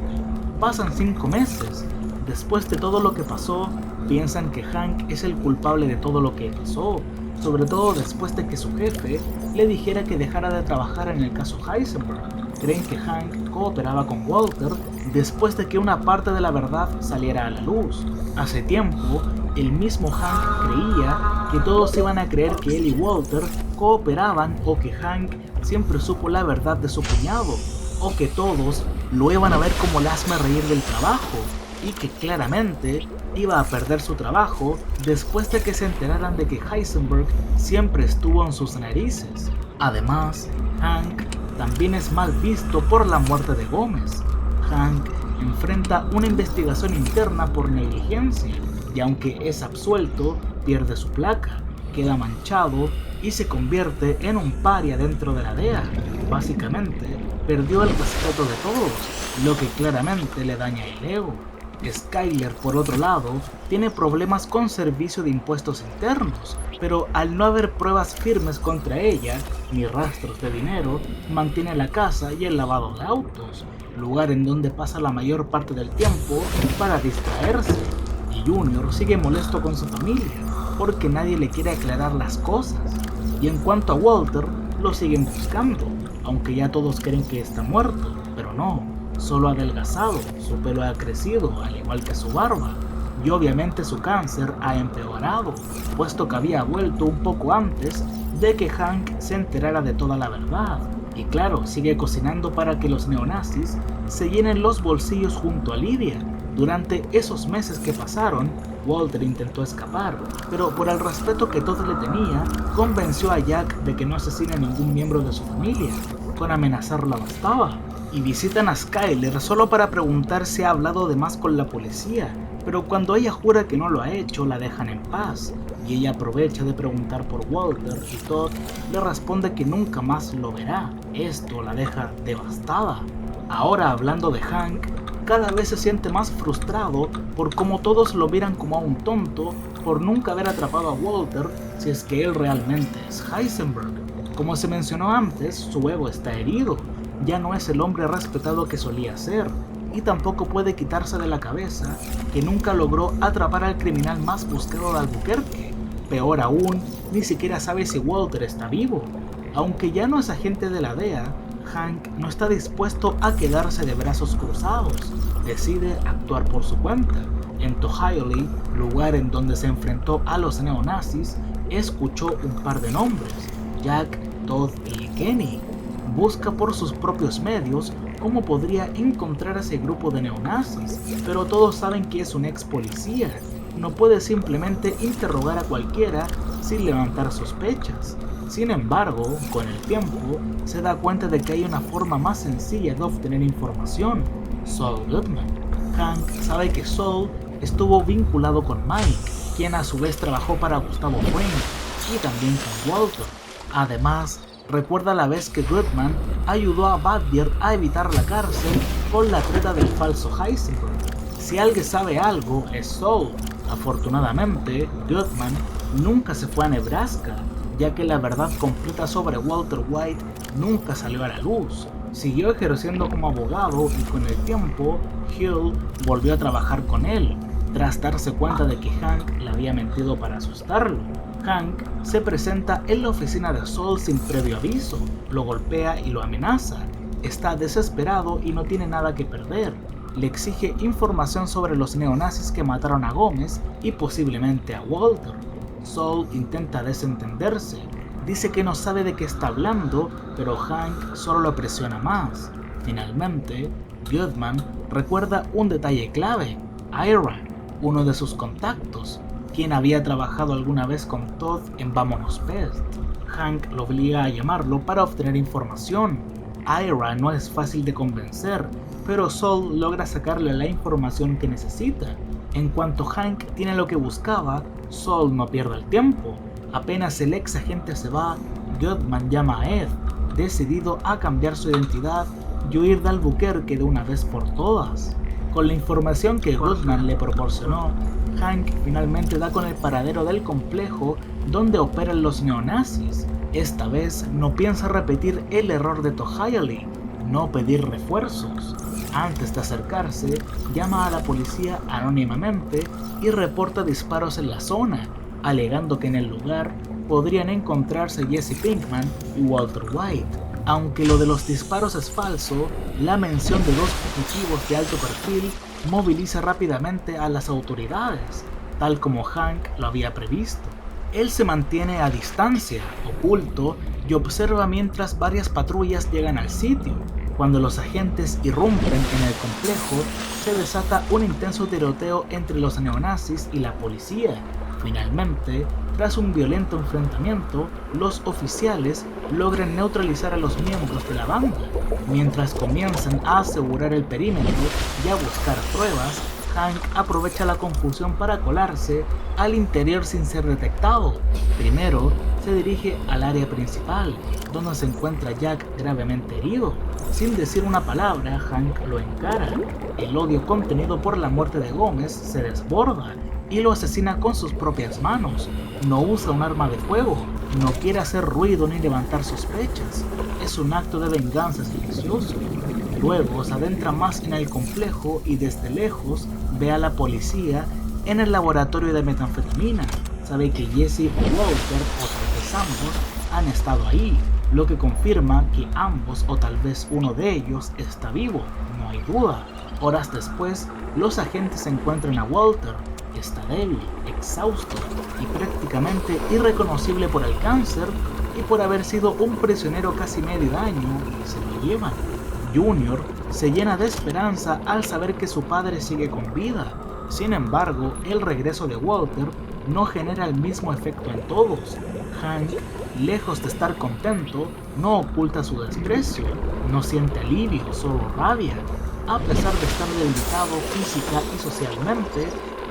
Pasan 5 meses. Después de todo lo que pasó, piensan que Hank es el culpable de todo lo que pasó, sobre todo después de que su jefe le dijera que dejara de trabajar en el caso Heisenberg. Creen que Hank cooperaba con Walter después de que una parte de la verdad saliera a la luz. Hace tiempo, el mismo Hank creía que todos iban a creer que él y Walter cooperaban o que Hank siempre supo la verdad de su cuñado, o que todos lo iban a ver como el hazme reír del trabajo y que claramente iba a perder su trabajo después de que se enteraran de que Heisenberg siempre estuvo en sus narices. Además, Hank también es mal visto por la muerte de Gómez. Hank enfrenta una investigación interna por negligencia y aunque es absuelto, pierde su placa, queda manchado y se convierte en un paria dentro de la DEA. Básicamente, perdió el respeto de todos, lo que claramente le daña el ego. Skyler, por otro lado, tiene problemas con servicio de impuestos internos, pero al no haber pruebas firmes contra ella, ni rastros de dinero, mantiene la casa y el lavado de autos, lugar en donde pasa la mayor parte del tiempo para distraerse. Y Junior sigue molesto con su familia, porque nadie le quiere aclarar las cosas. Y en cuanto a Walter, lo siguen buscando, aunque ya todos creen que está muerto, pero no. Solo ha adelgazado, su pelo ha crecido, al igual que su barba, y obviamente su cáncer ha empeorado, puesto que había vuelto un poco antes de que Hank se enterara de toda la verdad. Y claro, sigue cocinando para que los neonazis se llenen los bolsillos junto a Lydia. Durante esos meses que pasaron, Walter intentó escapar, pero por el respeto que Todd le tenía, convenció a Jack de que no asesine a ningún miembro de su familia. Con amenazarla bastaba. Y visitan a Skyler solo para preguntar si ha hablado de más con la policía, pero cuando ella jura que no lo ha hecho, la dejan en paz, y ella aprovecha de preguntar por Walter y Todd le responde que nunca más lo verá. Esto la deja devastada. Ahora, hablando de Hank, cada vez se siente más frustrado por cómo todos lo miran como a un tonto por nunca haber atrapado a Walter si es que él realmente es Heisenberg. Como se mencionó antes, su ego está herido. Ya no es el hombre respetado que solía ser, y tampoco puede quitarse de la cabeza que nunca logró atrapar al criminal más buscado de Albuquerque. Peor aún, ni siquiera sabe si Walter está vivo. Aunque ya no es agente de la DEA, Hank no está dispuesto a quedarse de brazos cruzados. Decide actuar por su cuenta. En Tohilee, lugar en donde se enfrentó a los neonazis, escuchó un par de nombres: Jack, Todd y Kenny. Busca por sus propios medios cómo podría encontrar a ese grupo de neonazis, pero todos saben que es un ex policía. No puede simplemente interrogar a cualquiera sin levantar sospechas. Sin embargo, con el tiempo, se da cuenta de que hay una forma más sencilla de obtener información: Saul Goodman. Hank sabe que Saul estuvo vinculado con Mike, quien a su vez trabajó para Gustavo Fring, y también con Walter. Además, recuerda la vez que Goodman ayudó a Badger a evitar la cárcel con la treta del falso Heisenberg. Si alguien sabe algo, es Saul. Afortunadamente, Goodman nunca se fue a Nebraska, ya que la verdad completa sobre Walter White nunca salió a la luz. Siguió ejerciendo como abogado y con el tiempo, Hill volvió a trabajar con él, tras darse cuenta de que Hank le había mentido para asustarlo. Hank se presenta en la oficina de Saul sin previo aviso, lo golpea y lo amenaza. Está desesperado y no tiene nada que perder. Le exige información sobre los neonazis que mataron a Gómez y posiblemente a Walter. Saul intenta desentenderse, dice que no sabe de qué está hablando, pero Hank solo lo presiona más. Finalmente, Goodman recuerda un detalle clave: Ira, uno de sus contactos, quien había trabajado alguna vez con Todd en Vámonos Pest. Hank lo obliga a llamarlo para obtener información. Ira no es fácil de convencer, pero Saul logra sacarle la información que necesita. En cuanto Hank tiene lo que buscaba, Saul no pierde el tiempo. Apenas el ex agente se va, Goodman llama a Ed, decidido a cambiar su identidad y huir de Albuquerque de una vez por todas. Con la información que Goodman le proporcionó, Hank finalmente da con el paradero del complejo donde operan los neonazis. Esta vez no piensa repetir el error de Tohilee, no pedir refuerzos. Antes de acercarse, llama a la policía anónimamente y reporta disparos en la zona, alegando que en el lugar podrían encontrarse Jesse Pinkman y Walter White. Aunque lo de los disparos es falso, la mención de dos fugitivos de alto perfil moviliza rápidamente a las autoridades. tal como Hank lo había previsto. Él se mantiene a distancia, oculto, y observa mientras varias patrullas llegan al sitio. Cuando los agentes irrumpen en el complejo, se desata un intenso tiroteo entre los neonazis y la policía. Finalmente, tras un violento enfrentamiento, los oficiales logran neutralizar a los miembros de la banda. Mientras comienzan a asegurar el perímetro y a buscar pruebas, Hank aprovecha la confusión para colarse al interior sin ser detectado. Primero, se dirige al área principal, donde se encuentra Jack gravemente herido. Sin decir una palabra, Hank lo encara. El odio contenido por la muerte de Gómez se desborda y lo asesina con sus propias manos. No usa un arma de fuego, no quiere hacer ruido ni levantar sospechas. Es un acto de venganza silencioso. Luego se adentra más en el complejo y desde lejos ve a la policía en el laboratorio de metanfetamina. Sabe que Jesse y Walter, o tal vez ambos, han estado ahí, lo que confirma que ambos o tal vez uno de ellos está vivo, no hay duda. Horas después, los agentes encuentran a Walter. Está débil, exhausto y prácticamente irreconocible por el cáncer y por haber sido un prisionero casi medio año, y se lo llevan. Junior se llena de esperanza al saber que su padre sigue con vida. Sin embargo, el regreso de Walter no genera el mismo efecto en todos. Hank, lejos de estar contento, no oculta su desprecio, no siente alivio, solo rabia. A pesar de estar debilitado física y socialmente,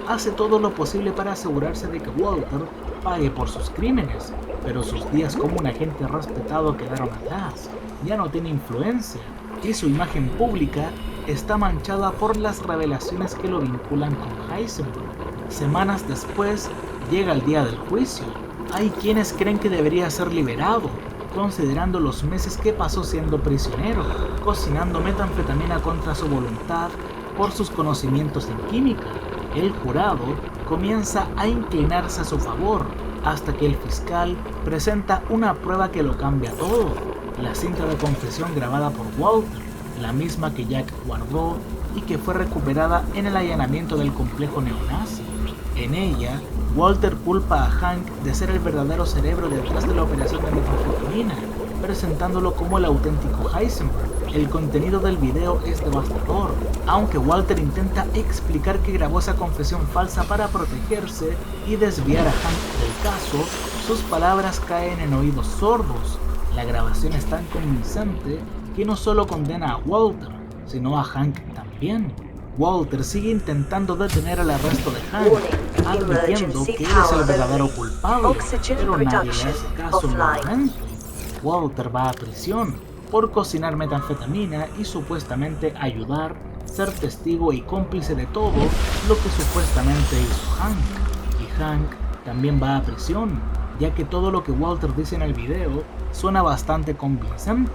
hace todo lo posible para asegurarse de que Walter pague por sus crímenes, pero sus días como un agente respetado quedaron atrás. Ya no tiene influencia y su imagen pública está manchada por las revelaciones que lo vinculan con Heisenberg. Semanas después, llega el día del juicio. Hay quienes creen que debería ser liberado, considerando los meses que pasó siendo prisionero, cocinando metanfetamina contra su voluntad por sus conocimientos en química. El jurado comienza a inclinarse a su favor, hasta que el fiscal presenta una prueba que lo cambia todo: la cinta de confesión grabada por Walter, la misma que Jack guardó y que fue recuperada en el allanamiento del complejo neonazi. En ella, Walter culpa a Hank de ser el verdadero cerebro detrás de la operación de metanfetamina, presentándolo como el auténtico Heisenberg. El contenido del video es devastador. Aunque Walter intenta explicar que grabó esa confesión falsa para protegerse y desviar a Hank del caso, sus palabras caen en oídos sordos. La grabación es tan convincente que no solo condena a Walter, sino a Hank también. Walter sigue intentando detener el arresto de Hank, admitiendo que él es el verdadero culpable, pero nadie le hace caso nuevamente. Walter va a prisión por cocinar metanfetamina y supuestamente ayudar, ser testigo y cómplice de todo lo que supuestamente hizo Hank. Y Hank también va a prisión, ya que todo lo que Walter dice en el video suena bastante convincente.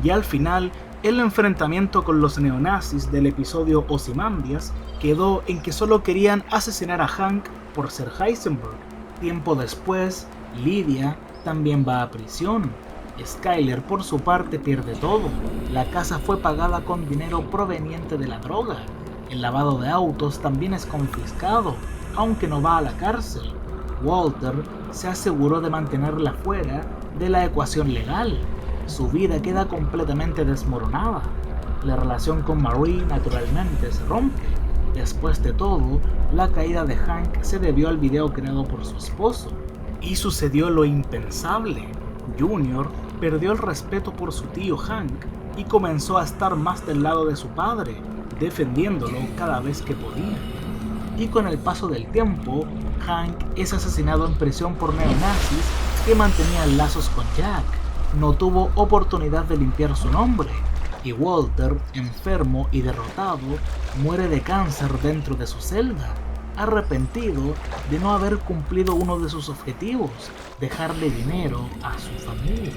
Y al final, el enfrentamiento con los neonazis del episodio Ozymandias quedó en que solo querían asesinar a Hank por ser Heisenberg. Tiempo después, Lydia también va a prisión. Skyler, por su parte, pierde todo. La casa fue pagada con dinero proveniente de la droga. El lavado de autos también es confiscado, aunque no va a la cárcel. Walter se aseguró de mantenerla fuera de la ecuación legal. Su vida queda completamente desmoronada. La relación con Marie naturalmente se rompe. Después de todo, la caída de Hank se debió al video creado por su esposo. Y sucedió lo impensable. Junior perdió el respeto por su tío Hank y comenzó a estar más del lado de su padre, defendiéndolo cada vez que podía. Y con el paso del tiempo, Hank es asesinado en prisión por neonazis que mantenían lazos con Jack. No tuvo oportunidad de limpiar su nombre, y Walter, enfermo y derrotado, muere de cáncer dentro de su celda, arrepentido de no haber cumplido uno de sus objetivos, dejarle dinero a su familia.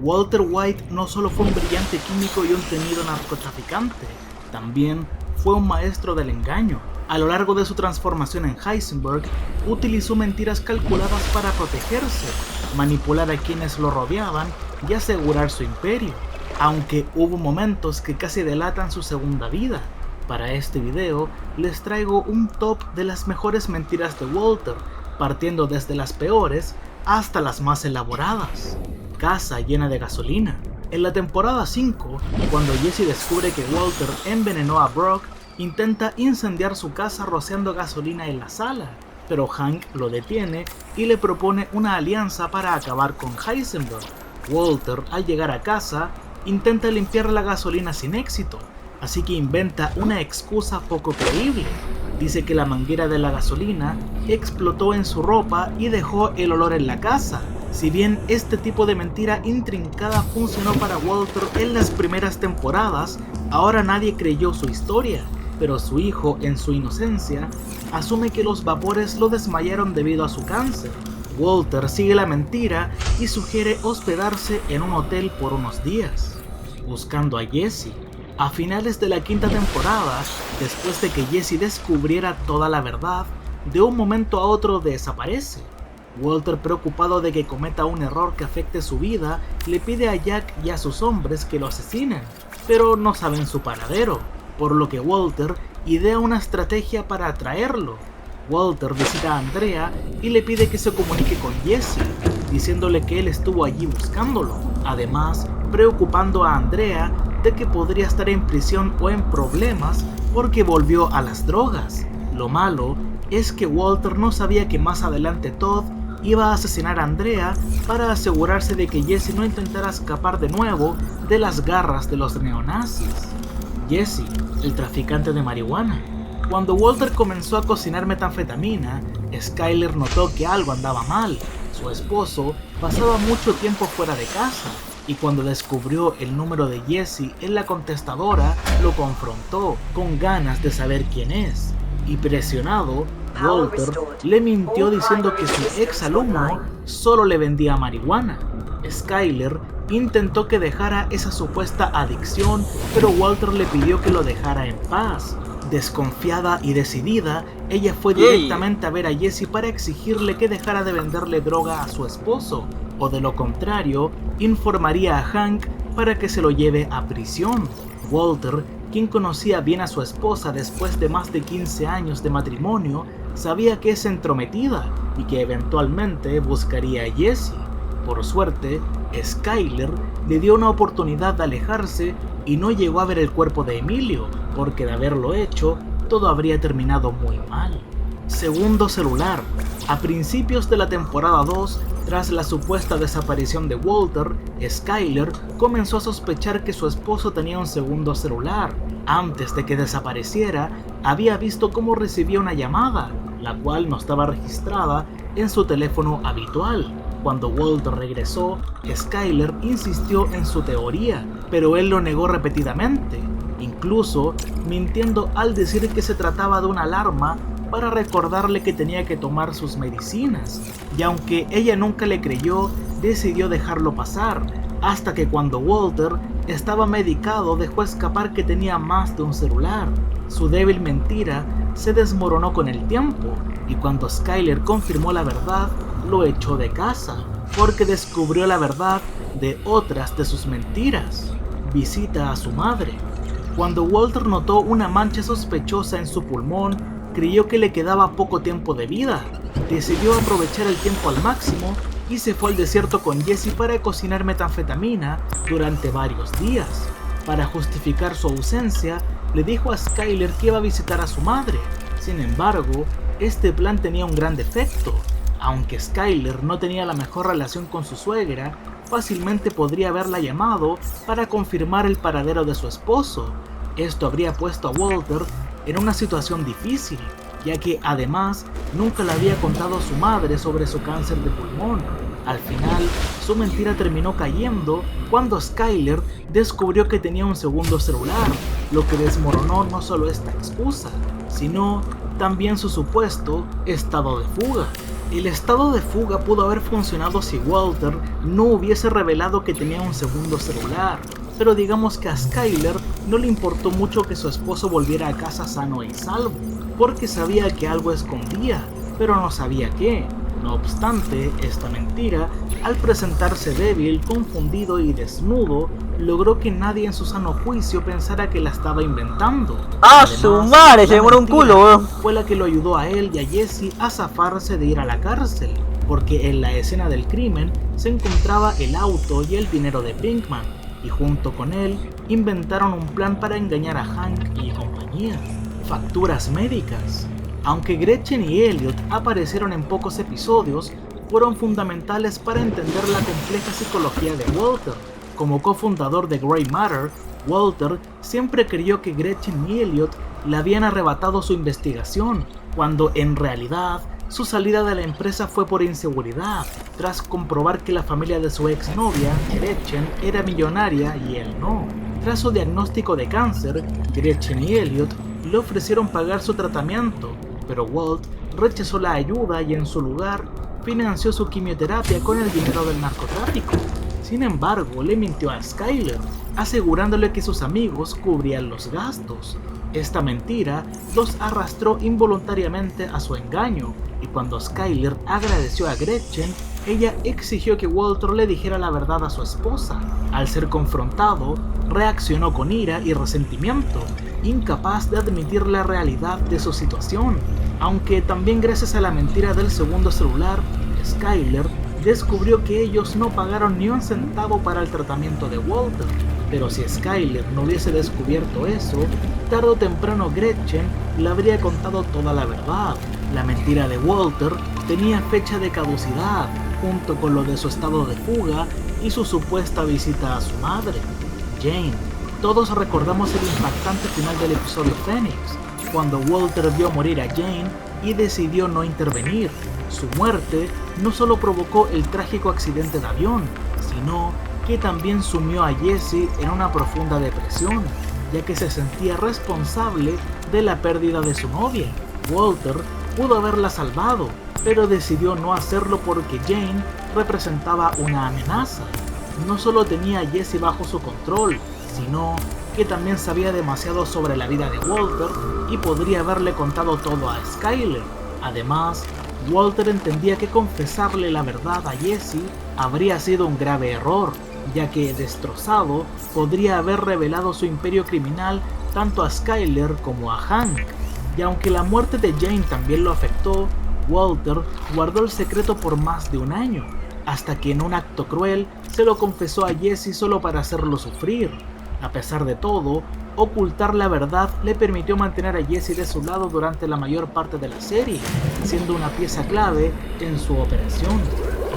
Walter White no solo fue un brillante químico y un temido narcotraficante, también fue un maestro del engaño. A lo largo de su transformación en Heisenberg, utilizó mentiras calculadas para protegerse, manipular a quienes lo rodeaban y asegurar su imperio, aunque hubo momentos que casi delatan su segunda vida. Para este video les traigo un top de las mejores mentiras de Walter, partiendo desde las peores hasta las más elaboradas. Casa llena de gasolina. En la temporada 5, cuando Jesse descubre que Walter envenenó a Brock, intenta incendiar su casa rociando gasolina en la sala, pero Hank lo detiene y le propone una alianza para acabar con Heisenberg. Walter, al llegar a casa, intenta limpiar la gasolina sin éxito, así que inventa una excusa poco creíble. Dice que la manguera de la gasolina explotó en su ropa y dejó el olor en la casa. Si bien este tipo de mentira intrincada funcionó para Walter en las primeras temporadas, ahora nadie creyó su historia, pero su hijo, en su inocencia, asume que los vapores lo desmayaron debido a su cáncer. Walter sigue la mentira y sugiere hospedarse en un hotel por unos días, buscando a Jesse. A finales de la quinta temporada, después de que Jesse descubriera toda la verdad, de un momento a otro desaparece. Walter, preocupado de que cometa un error que afecte su vida, le pide a Jack y a sus hombres que lo asesinen, pero no saben su paradero, por lo que Walter idea una estrategia para atraerlo. Walter visita a Andrea y le pide que se comunique con Jesse, diciéndole que él estuvo allí buscándolo, además preocupando a Andrea de que podría estar en prisión o en problemas porque volvió a las drogas. Lo malo es que Walter no sabía que más adelante Todd iba a asesinar a Andrea para asegurarse de que Jesse no intentara escapar de nuevo de las garras de los neonazis. Jesse, el traficante de marihuana. Cuando Walter comenzó a cocinar metanfetamina, Skyler notó que algo andaba mal. Su esposo pasaba mucho tiempo fuera de casa, y cuando descubrió el número de Jesse en la contestadora, lo confrontó con ganas de saber quién es. Y presionado, Walter le mintió diciendo que su ex alumno solo le vendía marihuana. Skyler intentó que dejara esa supuesta adicción, pero Walter le pidió que lo dejara en paz. Desconfiada y decidida, ella fue directamente a ver a Jesse para exigirle que dejara de venderle droga a su esposo, o de lo contrario, informaría a Hank para que se lo lleve a prisión. Walter, quien conocía bien a su esposa después de más de 15 años de matrimonio, sabía que es entrometida y que eventualmente buscaría a Jesse. Por suerte, Skyler le dio una oportunidad de alejarse y no llegó a ver el cuerpo de Emilio, porque de haberlo hecho, todo habría terminado muy mal. Segundo celular. A principios de la temporada 2, tras la supuesta desaparición de Walter, Skyler comenzó a sospechar que su esposo tenía un segundo celular. Antes de que desapareciera, había visto cómo recibía una llamada, la cual no estaba registrada en su teléfono habitual. Cuando Walter regresó, Skyler insistió en su teoría, pero él lo negó repetidamente, incluso mintiendo al decir que se trataba de una alarma para recordarle que tenía que tomar sus medicinas, y aunque ella nunca le creyó, decidió dejarlo pasar, hasta que cuando Walter estaba medicado dejó escapar que tenía más de un celular. Su débil mentira se desmoronó con el tiempo, y cuando Skyler confirmó la verdad, lo echó de casa, porque descubrió la verdad de otras de sus mentiras. Visita a su madre. Cuando Walter notó una mancha sospechosa en su pulmón, creyó que le quedaba poco tiempo de vida. Decidió aprovechar el tiempo al máximo y se fue al desierto con Jesse para cocinar metanfetamina durante varios días. Para justificar su ausencia, le dijo a Skyler que iba a visitar a su madre. Sin embargo, este plan tenía un gran defecto. Aunque Skyler no tenía la mejor relación con su suegra, fácilmente podría haberla llamado para confirmar el paradero de su esposo. Esto habría puesto a Walter en una situación difícil, ya que además nunca le había contado a su madre sobre su cáncer de pulmón. Al final, su mentira terminó cayendo cuando Skyler descubrió que tenía un segundo celular, lo que desmoronó no solo esta excusa, sino también su supuesto estado de fuga. El estado de fuga pudo haber funcionado si Walter no hubiese revelado que tenía un segundo celular, pero digamos que a Skyler no le importó mucho que su esposo volviera a casa sano y salvo, porque sabía que algo escondía, pero no sabía qué. No obstante, esta mentira, al presentarse débil, confundido y desnudo, logró que nadie en su sano juicio pensara que la estaba inventando. ¡Ah, su madre! Se demoró un culo, weón. Fue la que lo ayudó a él y a Jesse a zafarse de ir a la cárcel, porque en la escena del crimen se encontraba el auto y el dinero de Pinkman, y junto con él inventaron un plan para engañar a Hank y compañía. Facturas médicas. Aunque Gretchen y Elliot aparecieron en pocos episodios, fueron fundamentales para entender la compleja psicología de Walter. Como cofundador de Grey Matter, Walter siempre creyó que Gretchen y Elliot le habían arrebatado su investigación, cuando en realidad su salida de la empresa fue por inseguridad, tras comprobar que la familia de su exnovia, Gretchen, era millonaria y él no. Tras su diagnóstico de cáncer, Gretchen y Elliot le ofrecieron pagar su tratamiento, pero Walt rechazó la ayuda y en su lugar financió su quimioterapia con el dinero del narcotráfico. Sin embargo, le mintió a Skyler, asegurándole que sus amigos cubrían los gastos. Esta mentira los arrastró involuntariamente a su engaño, y cuando Skyler agradeció a Gretchen, ella exigió que Walter le dijera la verdad a su esposa. Al ser confrontado, reaccionó con ira y resentimiento, incapaz de admitir la realidad de su situación. Aunque también gracias a la mentira del segundo celular, Skyler descubrió que ellos no pagaron ni un centavo para el tratamiento de Walter. Pero si Skyler no hubiese descubierto eso, tarde o temprano Gretchen le habría contado toda la verdad. La mentira de Walter tenía fecha de caducidad, junto con lo de su estado de fuga y su supuesta visita a su madre, Jane. Todos recordamos el impactante final del episodio Phoenix, cuando Walter vio morir a Jane y decidió no intervenir. Su muerte no solo provocó el trágico accidente de avión, sino que también sumió a Jesse en una profunda depresión, ya que se sentía responsable de la pérdida de su novia. Walter pudo haberla salvado, pero decidió no hacerlo porque Jane representaba una amenaza. No solo tenía a Jesse bajo su control, sino que también sabía demasiado sobre la vida de Walter y podría haberle contado todo a Skyler. Además, Walter entendía que confesarle la verdad a Jesse habría sido un grave error, ya que destrozado podría haber revelado su imperio criminal tanto a Skyler como a Hank. Y aunque la muerte de Jane también lo afectó, Walter guardó el secreto por más de un año, hasta que en un acto cruel se lo confesó a Jesse solo para hacerlo sufrir. A pesar de todo, ocultar la verdad le permitió mantener a Jesse de su lado durante la mayor parte de la serie, siendo una pieza clave en su operación.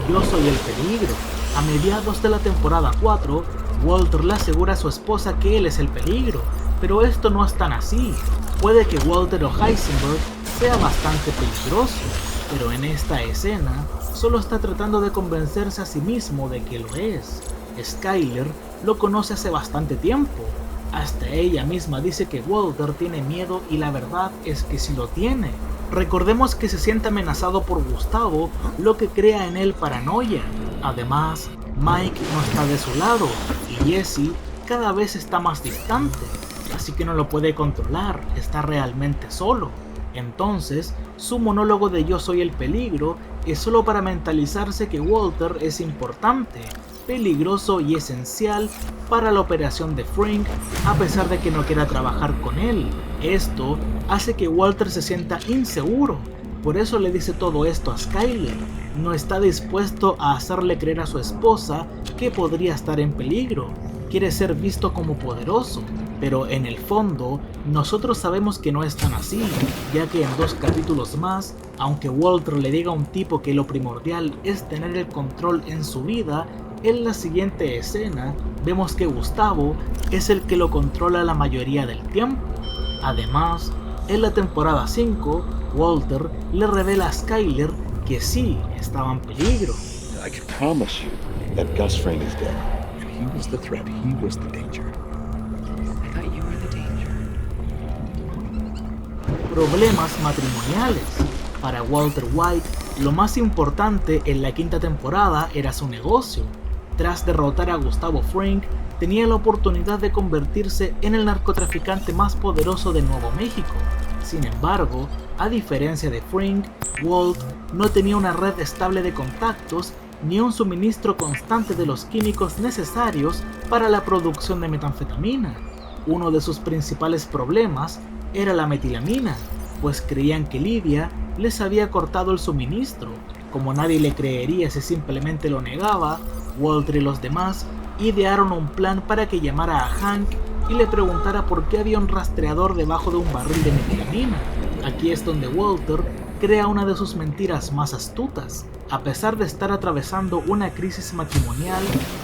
Yo soy el peligro. A mediados de la temporada 4, Walter le asegura a su esposa que él es el peligro, pero esto no es tan así. Puede que Walter o Heisenberg sea bastante peligroso, pero en esta escena solo está tratando de convencerse a sí mismo de que lo es. Skyler lo conoce hace bastante tiempo. Hasta ella misma dice que Walter tiene miedo y la verdad es que sí lo tiene. Recordemos que se siente amenazado por Gustavo, lo que crea en él paranoia. Además, Mike no está de su lado y Jesse cada vez está más distante, así que no lo puede controlar, está realmente solo. Entonces, su monólogo de yo soy el peligro es solo para mentalizarse que Walter es importante, peligroso y esencial para la operación de Frink, a pesar de que no quiera trabajar con él. Esto hace que Walter se sienta inseguro, por eso le dice todo esto a Skyler. No está dispuesto a hacerle creer a su esposa que podría estar en peligro. Quiere ser visto como poderoso, pero en el fondo nosotros sabemos que no es tan así, ya que en 2 capítulos más, aunque Walter le diga a un tipo que lo primordial es tener el control en su vida, en la siguiente escena vemos que Gustavo es el que lo controla la mayoría del tiempo. Además, en la temporada 5, Walter le revela a Skyler que sí estaba en peligro. I can promise you that Gus Fring is dead. He was the threat, he was the danger. I thought you were the danger. problemas matrimoniales. Para Walter White, lo más importante en la quinta temporada era su negocio. Tras derrotar a Gustavo Fring, tenía la oportunidad de convertirse en el narcotraficante más poderoso de Nuevo México. Sin embargo, a diferencia de Fring, Walt no tenía una red estable de contactos ni un suministro constante de los químicos necesarios para la producción de metanfetamina. Uno de sus principales problemas era la metilamina, pues creían que Lydia les había cortado el suministro. Como nadie le creería si simplemente lo negaba, Walter y los demás idearon un plan para que llamara a Hank y le preguntara por qué había un rastreador debajo de un barril de metilamina. Aquí es donde Walter crea una de sus mentiras más astutas. A pesar de estar atravesando una crisis matrimonial,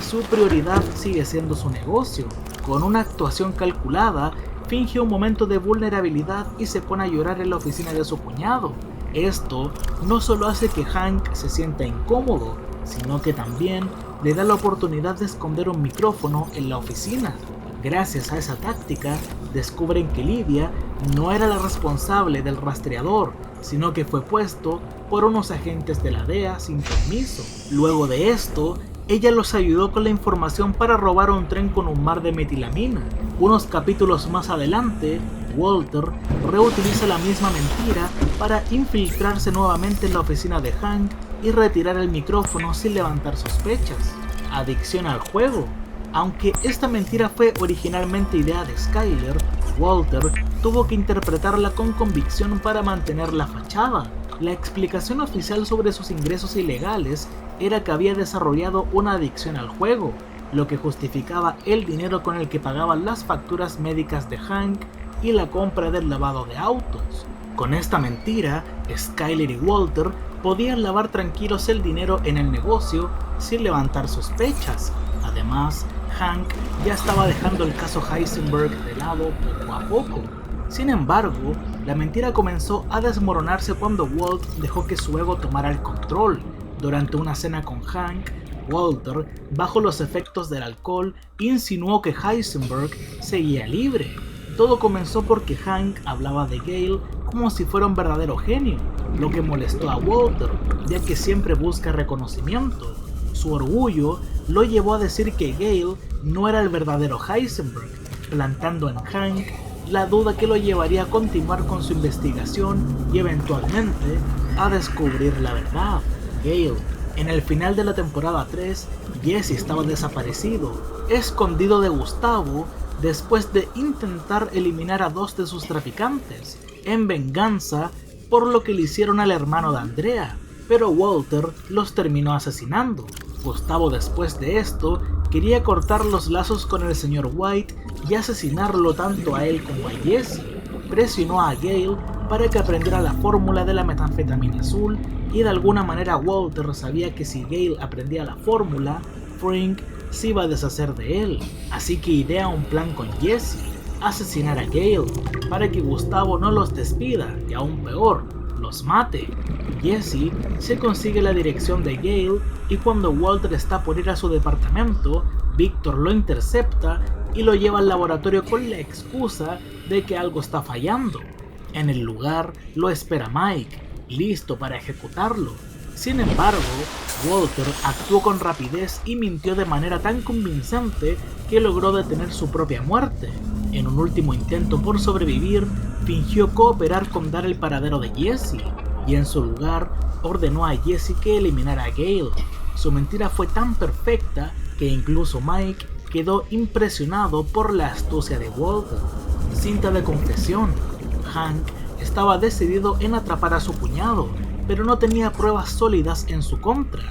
su prioridad sigue siendo su negocio. Con una actuación calculada, finge un momento de vulnerabilidad y se pone a llorar en la oficina de su cuñado. Esto no solo hace que Hank se sienta incómodo, sino que también le da la oportunidad de esconder un micrófono en la oficina. Gracias a esa táctica, descubren que Lydia no era la responsable del rastreador, sino que fue puesto por unos agentes de la DEA sin permiso. Luego de esto, ella los ayudó con la información para robar un tren con un mar de metilamina. Unos capítulos más adelante, Walter reutiliza la misma mentira para infiltrarse nuevamente en la oficina de Hank y retirar el micrófono sin levantar sospechas. Adicción al juego. Aunque esta mentira fue originalmente idea de Skyler, Walter tuvo que interpretarla con convicción para mantener la fachada. La explicación oficial sobre sus ingresos ilegales era que había desarrollado una adicción al juego, lo que justificaba el dinero con el que pagaban las facturas médicas de Hank y la compra del lavado de autos. Con esta mentira, Skyler y Walter podían lavar tranquilos el dinero en el negocio sin levantar sospechas. Además, Hank ya estaba dejando el caso Heisenberg de lado poco a poco. Sin embargo, la mentira comenzó a desmoronarse cuando Walt dejó que su ego tomara el control. Durante una cena con Hank, Walter, bajo los efectos del alcohol, insinuó que Heisenberg seguía libre. Todo comenzó porque Hank hablaba de Gale como si fuera un verdadero genio, lo que molestó a Walter, ya que siempre busca reconocimiento. Su orgullo lo llevó a decir que Gale no era el verdadero Heisenberg, plantando en Hank la duda que lo llevaría a continuar con su investigación y eventualmente a descubrir la verdad. Gale. En el final de la temporada 3, Jesse estaba desaparecido, escondido de Gustavo después de intentar eliminar a 2 de sus traficantes, en venganza por lo que le hicieron al hermano de Andrea, pero Walter los terminó asesinando. Gustavo, después de esto, quería cortar los lazos con el señor White y asesinarlo tanto a él como a Jesse. Presionó a Gale para que aprendiera la fórmula de la metanfetamina azul y de alguna manera Walter sabía que si Gale aprendía la fórmula, Frink se iba a deshacer de él, así que idea un plan con Jesse, asesinar a Gale para que Gustavo no los despida y aún peor, los mate. Jesse se consigue la dirección de Gale y cuando Walter está por ir a su departamento, Victor lo intercepta y lo lleva al laboratorio con la excusa de que algo está fallando. En el lugar lo espera Mike, listo para ejecutarlo. Sin embargo, Walter actuó con rapidez y mintió de manera tan convincente que logró detener su propia muerte. En un último intento por sobrevivir, fingió cooperar con dar el paradero de Jesse, y en su lugar ordenó a Jesse que eliminara a Gale. Su mentira fue tan perfecta que incluso Mike quedó impresionado por la astucia de Walter. Cinta de confesión. Hank estaba decidido en atrapar a su cuñado, pero no tenía pruebas sólidas en su contra.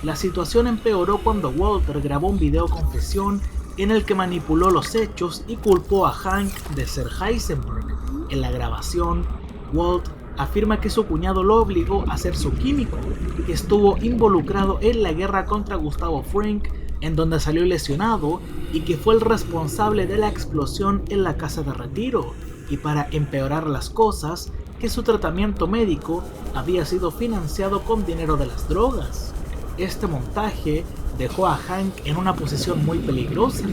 La situación empeoró cuando Walter grabó un video confesión en el que manipuló los hechos y culpó a Hank de ser Heisenberg. En la grabación, Walt afirma que su cuñado lo obligó a ser su químico, que estuvo involucrado en la guerra contra Gustavo Fring, en donde salió lesionado, y que fue el responsable de la explosión en la casa de retiro, y para empeorar las cosas, que su tratamiento médico había sido financiado con dinero de las drogas. Este montaje dejó a Hank en una posición muy peligrosa,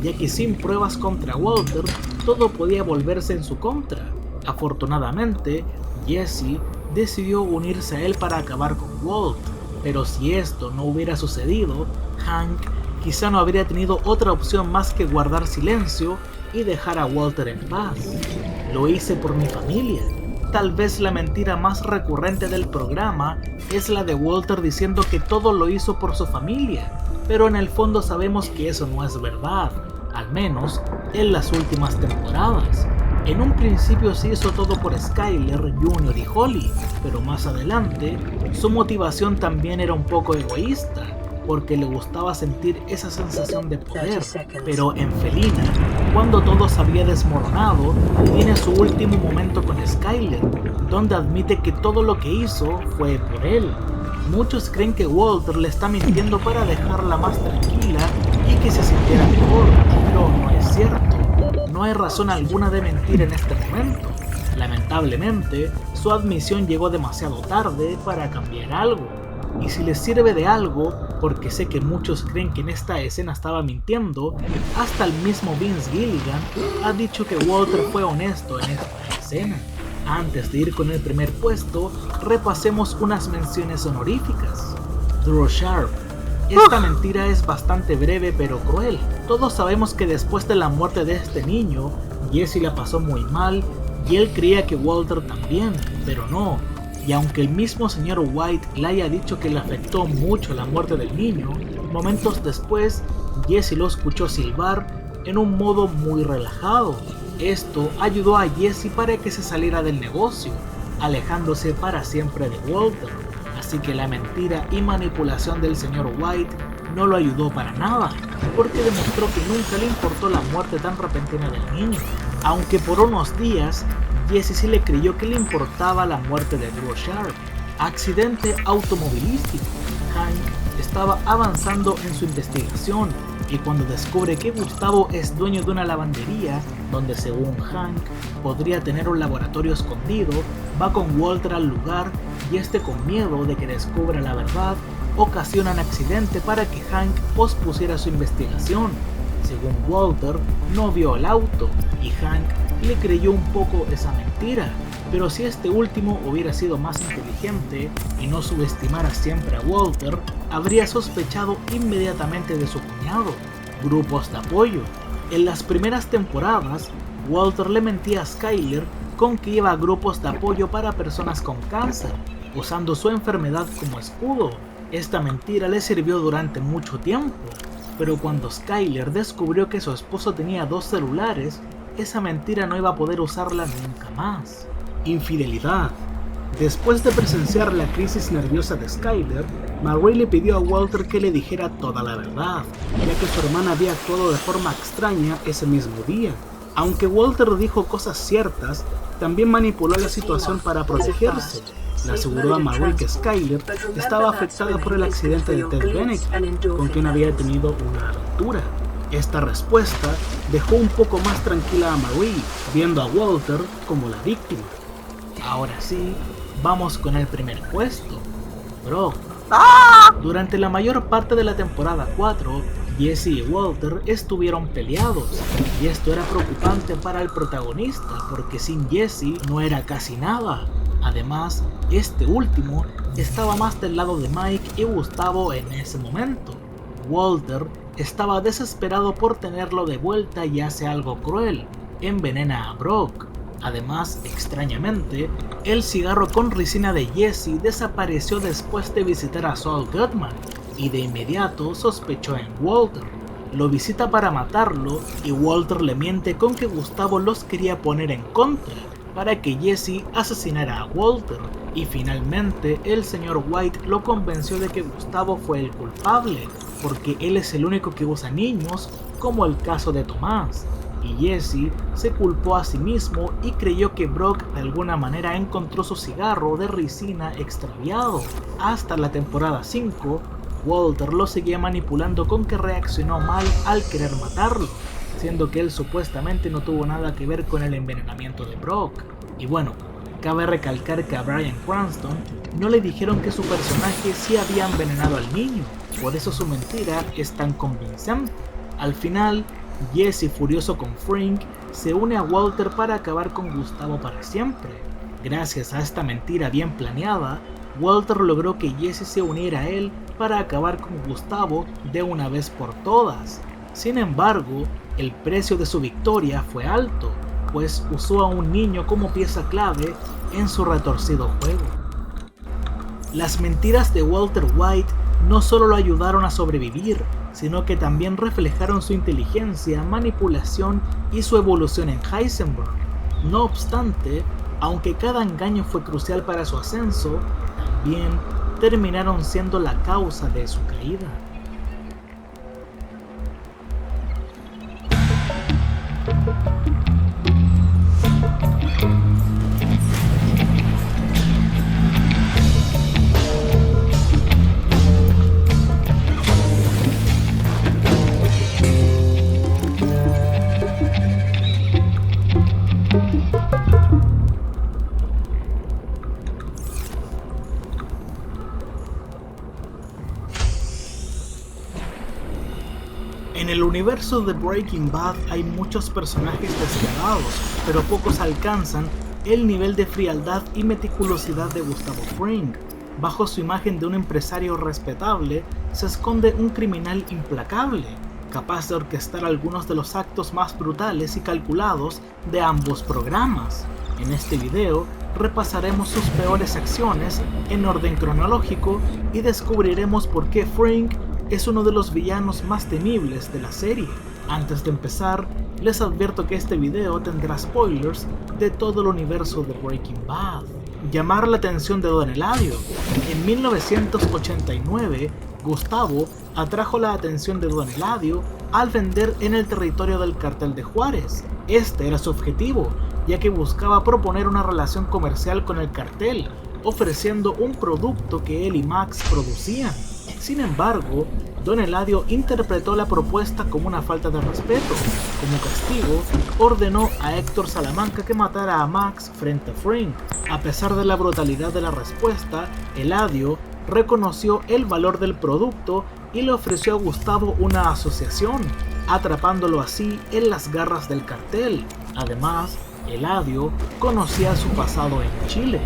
ya que sin pruebas contra Walter, todo podía volverse en su contra. Afortunadamente, Jesse decidió unirse a él para acabar con Walt, pero si esto no hubiera sucedido, Hank quizá no habría tenido otra opción más que guardar silencio y dejar a Walter en paz. Lo hice por mi familia. Tal vez la mentira más recurrente del programa es la de Walter diciendo que todo lo hizo por su familia, pero en el fondo sabemos que eso no es verdad, al menos en las últimas temporadas. En un principio se hizo todo por Skyler, Junior y Holly, pero más adelante su motivación también era un poco egoísta, porque le gustaba sentir esa sensación de poder. Pero en Felina, cuando todo se había desmoronado, tiene su último momento con Skyler, donde admite que todo lo que hizo fue por él. Muchos creen que Walter le está mintiendo para dejarla más tranquila y que se sintiera mejor, pero no es cierto. No hay razón alguna de mentir en este momento. Lamentablemente, su admisión llegó demasiado tarde para cambiar algo. Y si les sirve de algo, porque sé que muchos creen que en esta escena estaba mintiendo, hasta el mismo Vince Gilligan ha dicho que Walter fue honesto en esta escena. Antes de ir con el primer puesto, repasemos unas menciones honoríficas. Drew Sharp. Esta mentira es bastante breve pero cruel. Todos sabemos que después de la muerte de este niño, Jesse la pasó muy mal y él creía que Walter también, pero no. Y aunque el mismo señor White le haya dicho que le afectó mucho la muerte del niño, momentos después Jesse lo escuchó silbar en un modo muy relajado. Esto ayudó a Jesse para que se saliera del negocio, alejándose para siempre de Walter. Así que la mentira y manipulación del señor White no lo ayudó para nada, porque demostró que nunca le importó la muerte tan repentina del niño. Aunque por unos días Jesse sí le creyó que le importaba la muerte de Drew Sharp. Accidente automovilístico. Hank estaba avanzando en su investigación y cuando descubre que Gustavo es dueño de una lavandería donde según Hank podría tener un laboratorio escondido, va con Walter al lugar y este con miedo de que descubra la verdad ocasiona un accidente para que Hank pospusiera su investigación. Según Walter, no vio el auto y Hank le creyó un poco esa mentira, pero si este último hubiera sido más inteligente y no subestimara siempre a Walter, habría sospechado inmediatamente de su cuñado. Grupos de apoyo. En las primeras temporadas, Walter le mentía a Skyler con que iba a grupos de apoyo para personas con cáncer, usando su enfermedad como escudo. Esta mentira le sirvió durante mucho tiempo, pero cuando Skyler descubrió que su esposo tenía 2 celulares, esa mentira no iba a poder usarla nunca más. Infidelidad. Después de presenciar la crisis nerviosa de Skyler, Marie le pidió a Walter que le dijera toda la verdad, ya que su hermana había actuado de forma extraña ese mismo día. Aunque Walter dijo cosas ciertas, también manipuló la situación para protegerse. Le aseguró a Marie que Skyler estaba afectada por el accidente de Ted Bennick, con quien había tenido una aventura. Esta respuesta dejó un poco más tranquila a Marie, viendo a Walter como la víctima. Ahora sí, vamos con el primer puesto. Brock. Durante la mayor parte de la temporada 4, Jesse y Walter estuvieron peleados, y esto era preocupante para el protagonista, porque sin Jesse no era casi nada. Además, este último estaba más del lado de Mike y Gustavo en ese momento. Walter estaba desesperado por tenerlo de vuelta y hace algo cruel: envenena a Brock. Además, extrañamente, el cigarro con ricina de Jesse desapareció después de visitar a Saul Goodman, y de inmediato sospechó en Walter. Lo visita para matarlo y Walter le miente con que Gustavo los quería poner en contra, para que Jesse asesinara a Walter, y finalmente el señor White lo convenció de que Gustavo fue el culpable, porque él es el único que usa niños, como el caso de Tomás. Y Jesse se culpó a sí mismo y creyó que Brock de alguna manera encontró su cigarro de ricina extraviado. Hasta la temporada 5, Walter lo seguía manipulando con que reaccionó mal al querer matarlo, siendo que él supuestamente no tuvo nada que ver con el envenenamiento de Brock. Y bueno, cabe recalcar que a Bryan Cranston no le dijeron que su personaje sí había envenenado al niño, por eso su mentira es tan convincente. Al final, Jesse, furioso con Frink, se une a Walter para acabar con Gustavo para siempre. Gracias a esta mentira bien planeada, Walter logró que Jesse se uniera a él para acabar con Gustavo de una vez por todas. Sin embargo, el precio de su victoria fue alto, pues usó a un niño como pieza clave en su retorcido juego. Las mentiras de Walter White no solo lo ayudaron a sobrevivir, sino que también reflejaron su inteligencia, manipulación y su evolución en Heisenberg. No obstante, aunque cada engaño fue crucial para su ascenso, también terminaron siendo la causa de su caída. En el universo de Breaking Bad hay muchos personajes despiadados, pero pocos alcanzan el nivel de frialdad y meticulosidad de Gustavo Fring. Bajo su imagen de un empresario respetable se esconde un criminal implacable, capaz de orquestar algunos de los actos más brutales y calculados de ambos programas. En este video repasaremos sus peores acciones en orden cronológico y descubriremos por qué Fring es uno de los villanos más temibles de la serie. Antes de empezar, les advierto que este video tendrá spoilers de todo el universo de Breaking Bad. Llamar la atención de Don Eladio. En 1989, Gustavo atrajo la atención de Don Eladio al vender en el territorio del Cartel de Juárez. Este era su objetivo, ya que buscaba proponer una relación comercial con el cartel, ofreciendo un producto que él y Max producían. Sin embargo, Don Eladio interpretó la propuesta como una falta de respeto. Como castigo, ordenó a Héctor Salamanca que matara a Max frente a Fring. A pesar de la brutalidad de la respuesta, Eladio reconoció el valor del producto y le ofreció a Gustavo una asociación, atrapándolo así en las garras del cartel. Además, Eladio conocía su pasado en Chile.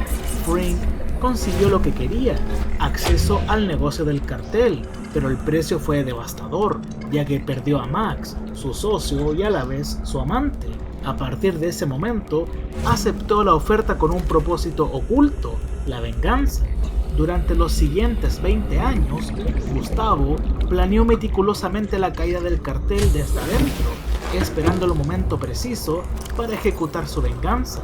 Fring consiguió lo que quería, acceso al negocio del cartel, pero el precio fue devastador, ya que perdió a Max, su socio y a la vez su amante. A partir de ese momento, aceptó la oferta con un propósito oculto, la venganza. Durante los siguientes 20 años, Gustavo planeó meticulosamente la caída del cartel desde adentro, esperando el momento preciso para ejecutar su venganza.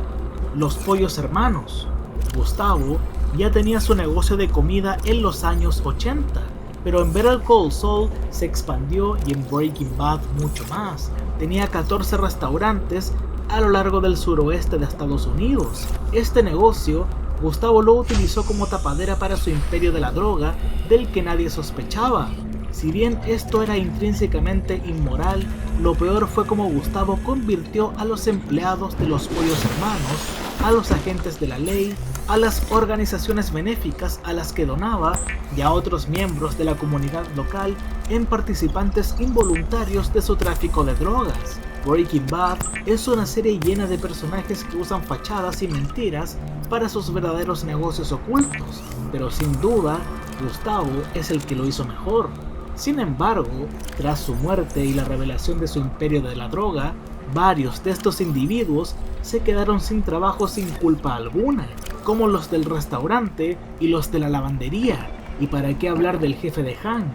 Los Pollos Hermanos. Gustavo ya tenía su negocio de comida en los años 80, pero en Better Call Saul se expandió y en Breaking Bad mucho más. Tenía 14 restaurantes a lo largo del suroeste de Estados Unidos. Este negocio, Gustavo lo utilizó como tapadera para su imperio de la droga, del que nadie sospechaba. Si bien esto era intrínsecamente inmoral, lo peor fue como Gustavo convirtió a los empleados de los Pollos Hermanos, a los agentes de la ley, a las organizaciones benéficas a las que donaba y a otros miembros de la comunidad local en participantes involuntarios de su tráfico de drogas. Breaking Bad es una serie llena de personajes que usan fachadas y mentiras para sus verdaderos negocios ocultos, pero sin duda, Gustavo es el que lo hizo mejor. Sin embargo, tras su muerte y la revelación de su imperio de la droga, varios de estos individuos se quedaron sin trabajo sin culpa alguna, como los del restaurante y los de la lavandería. Y para qué hablar del jefe de Hank,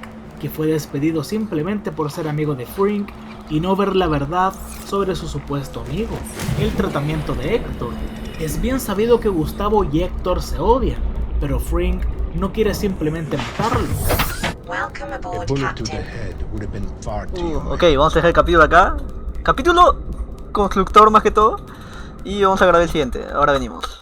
que fue despedido simplemente por ser amigo de Fring y no ver la verdad sobre su supuesto amigo. El tratamiento de Héctor. Es bien sabido que Gustavo y Héctor se odian, pero Fring no quiere simplemente matarlo. Ok, vamos a dejar el capítulo acá. Capítulo constructor más que todo. Y vamos a grabar el siguiente. Ahora venimos.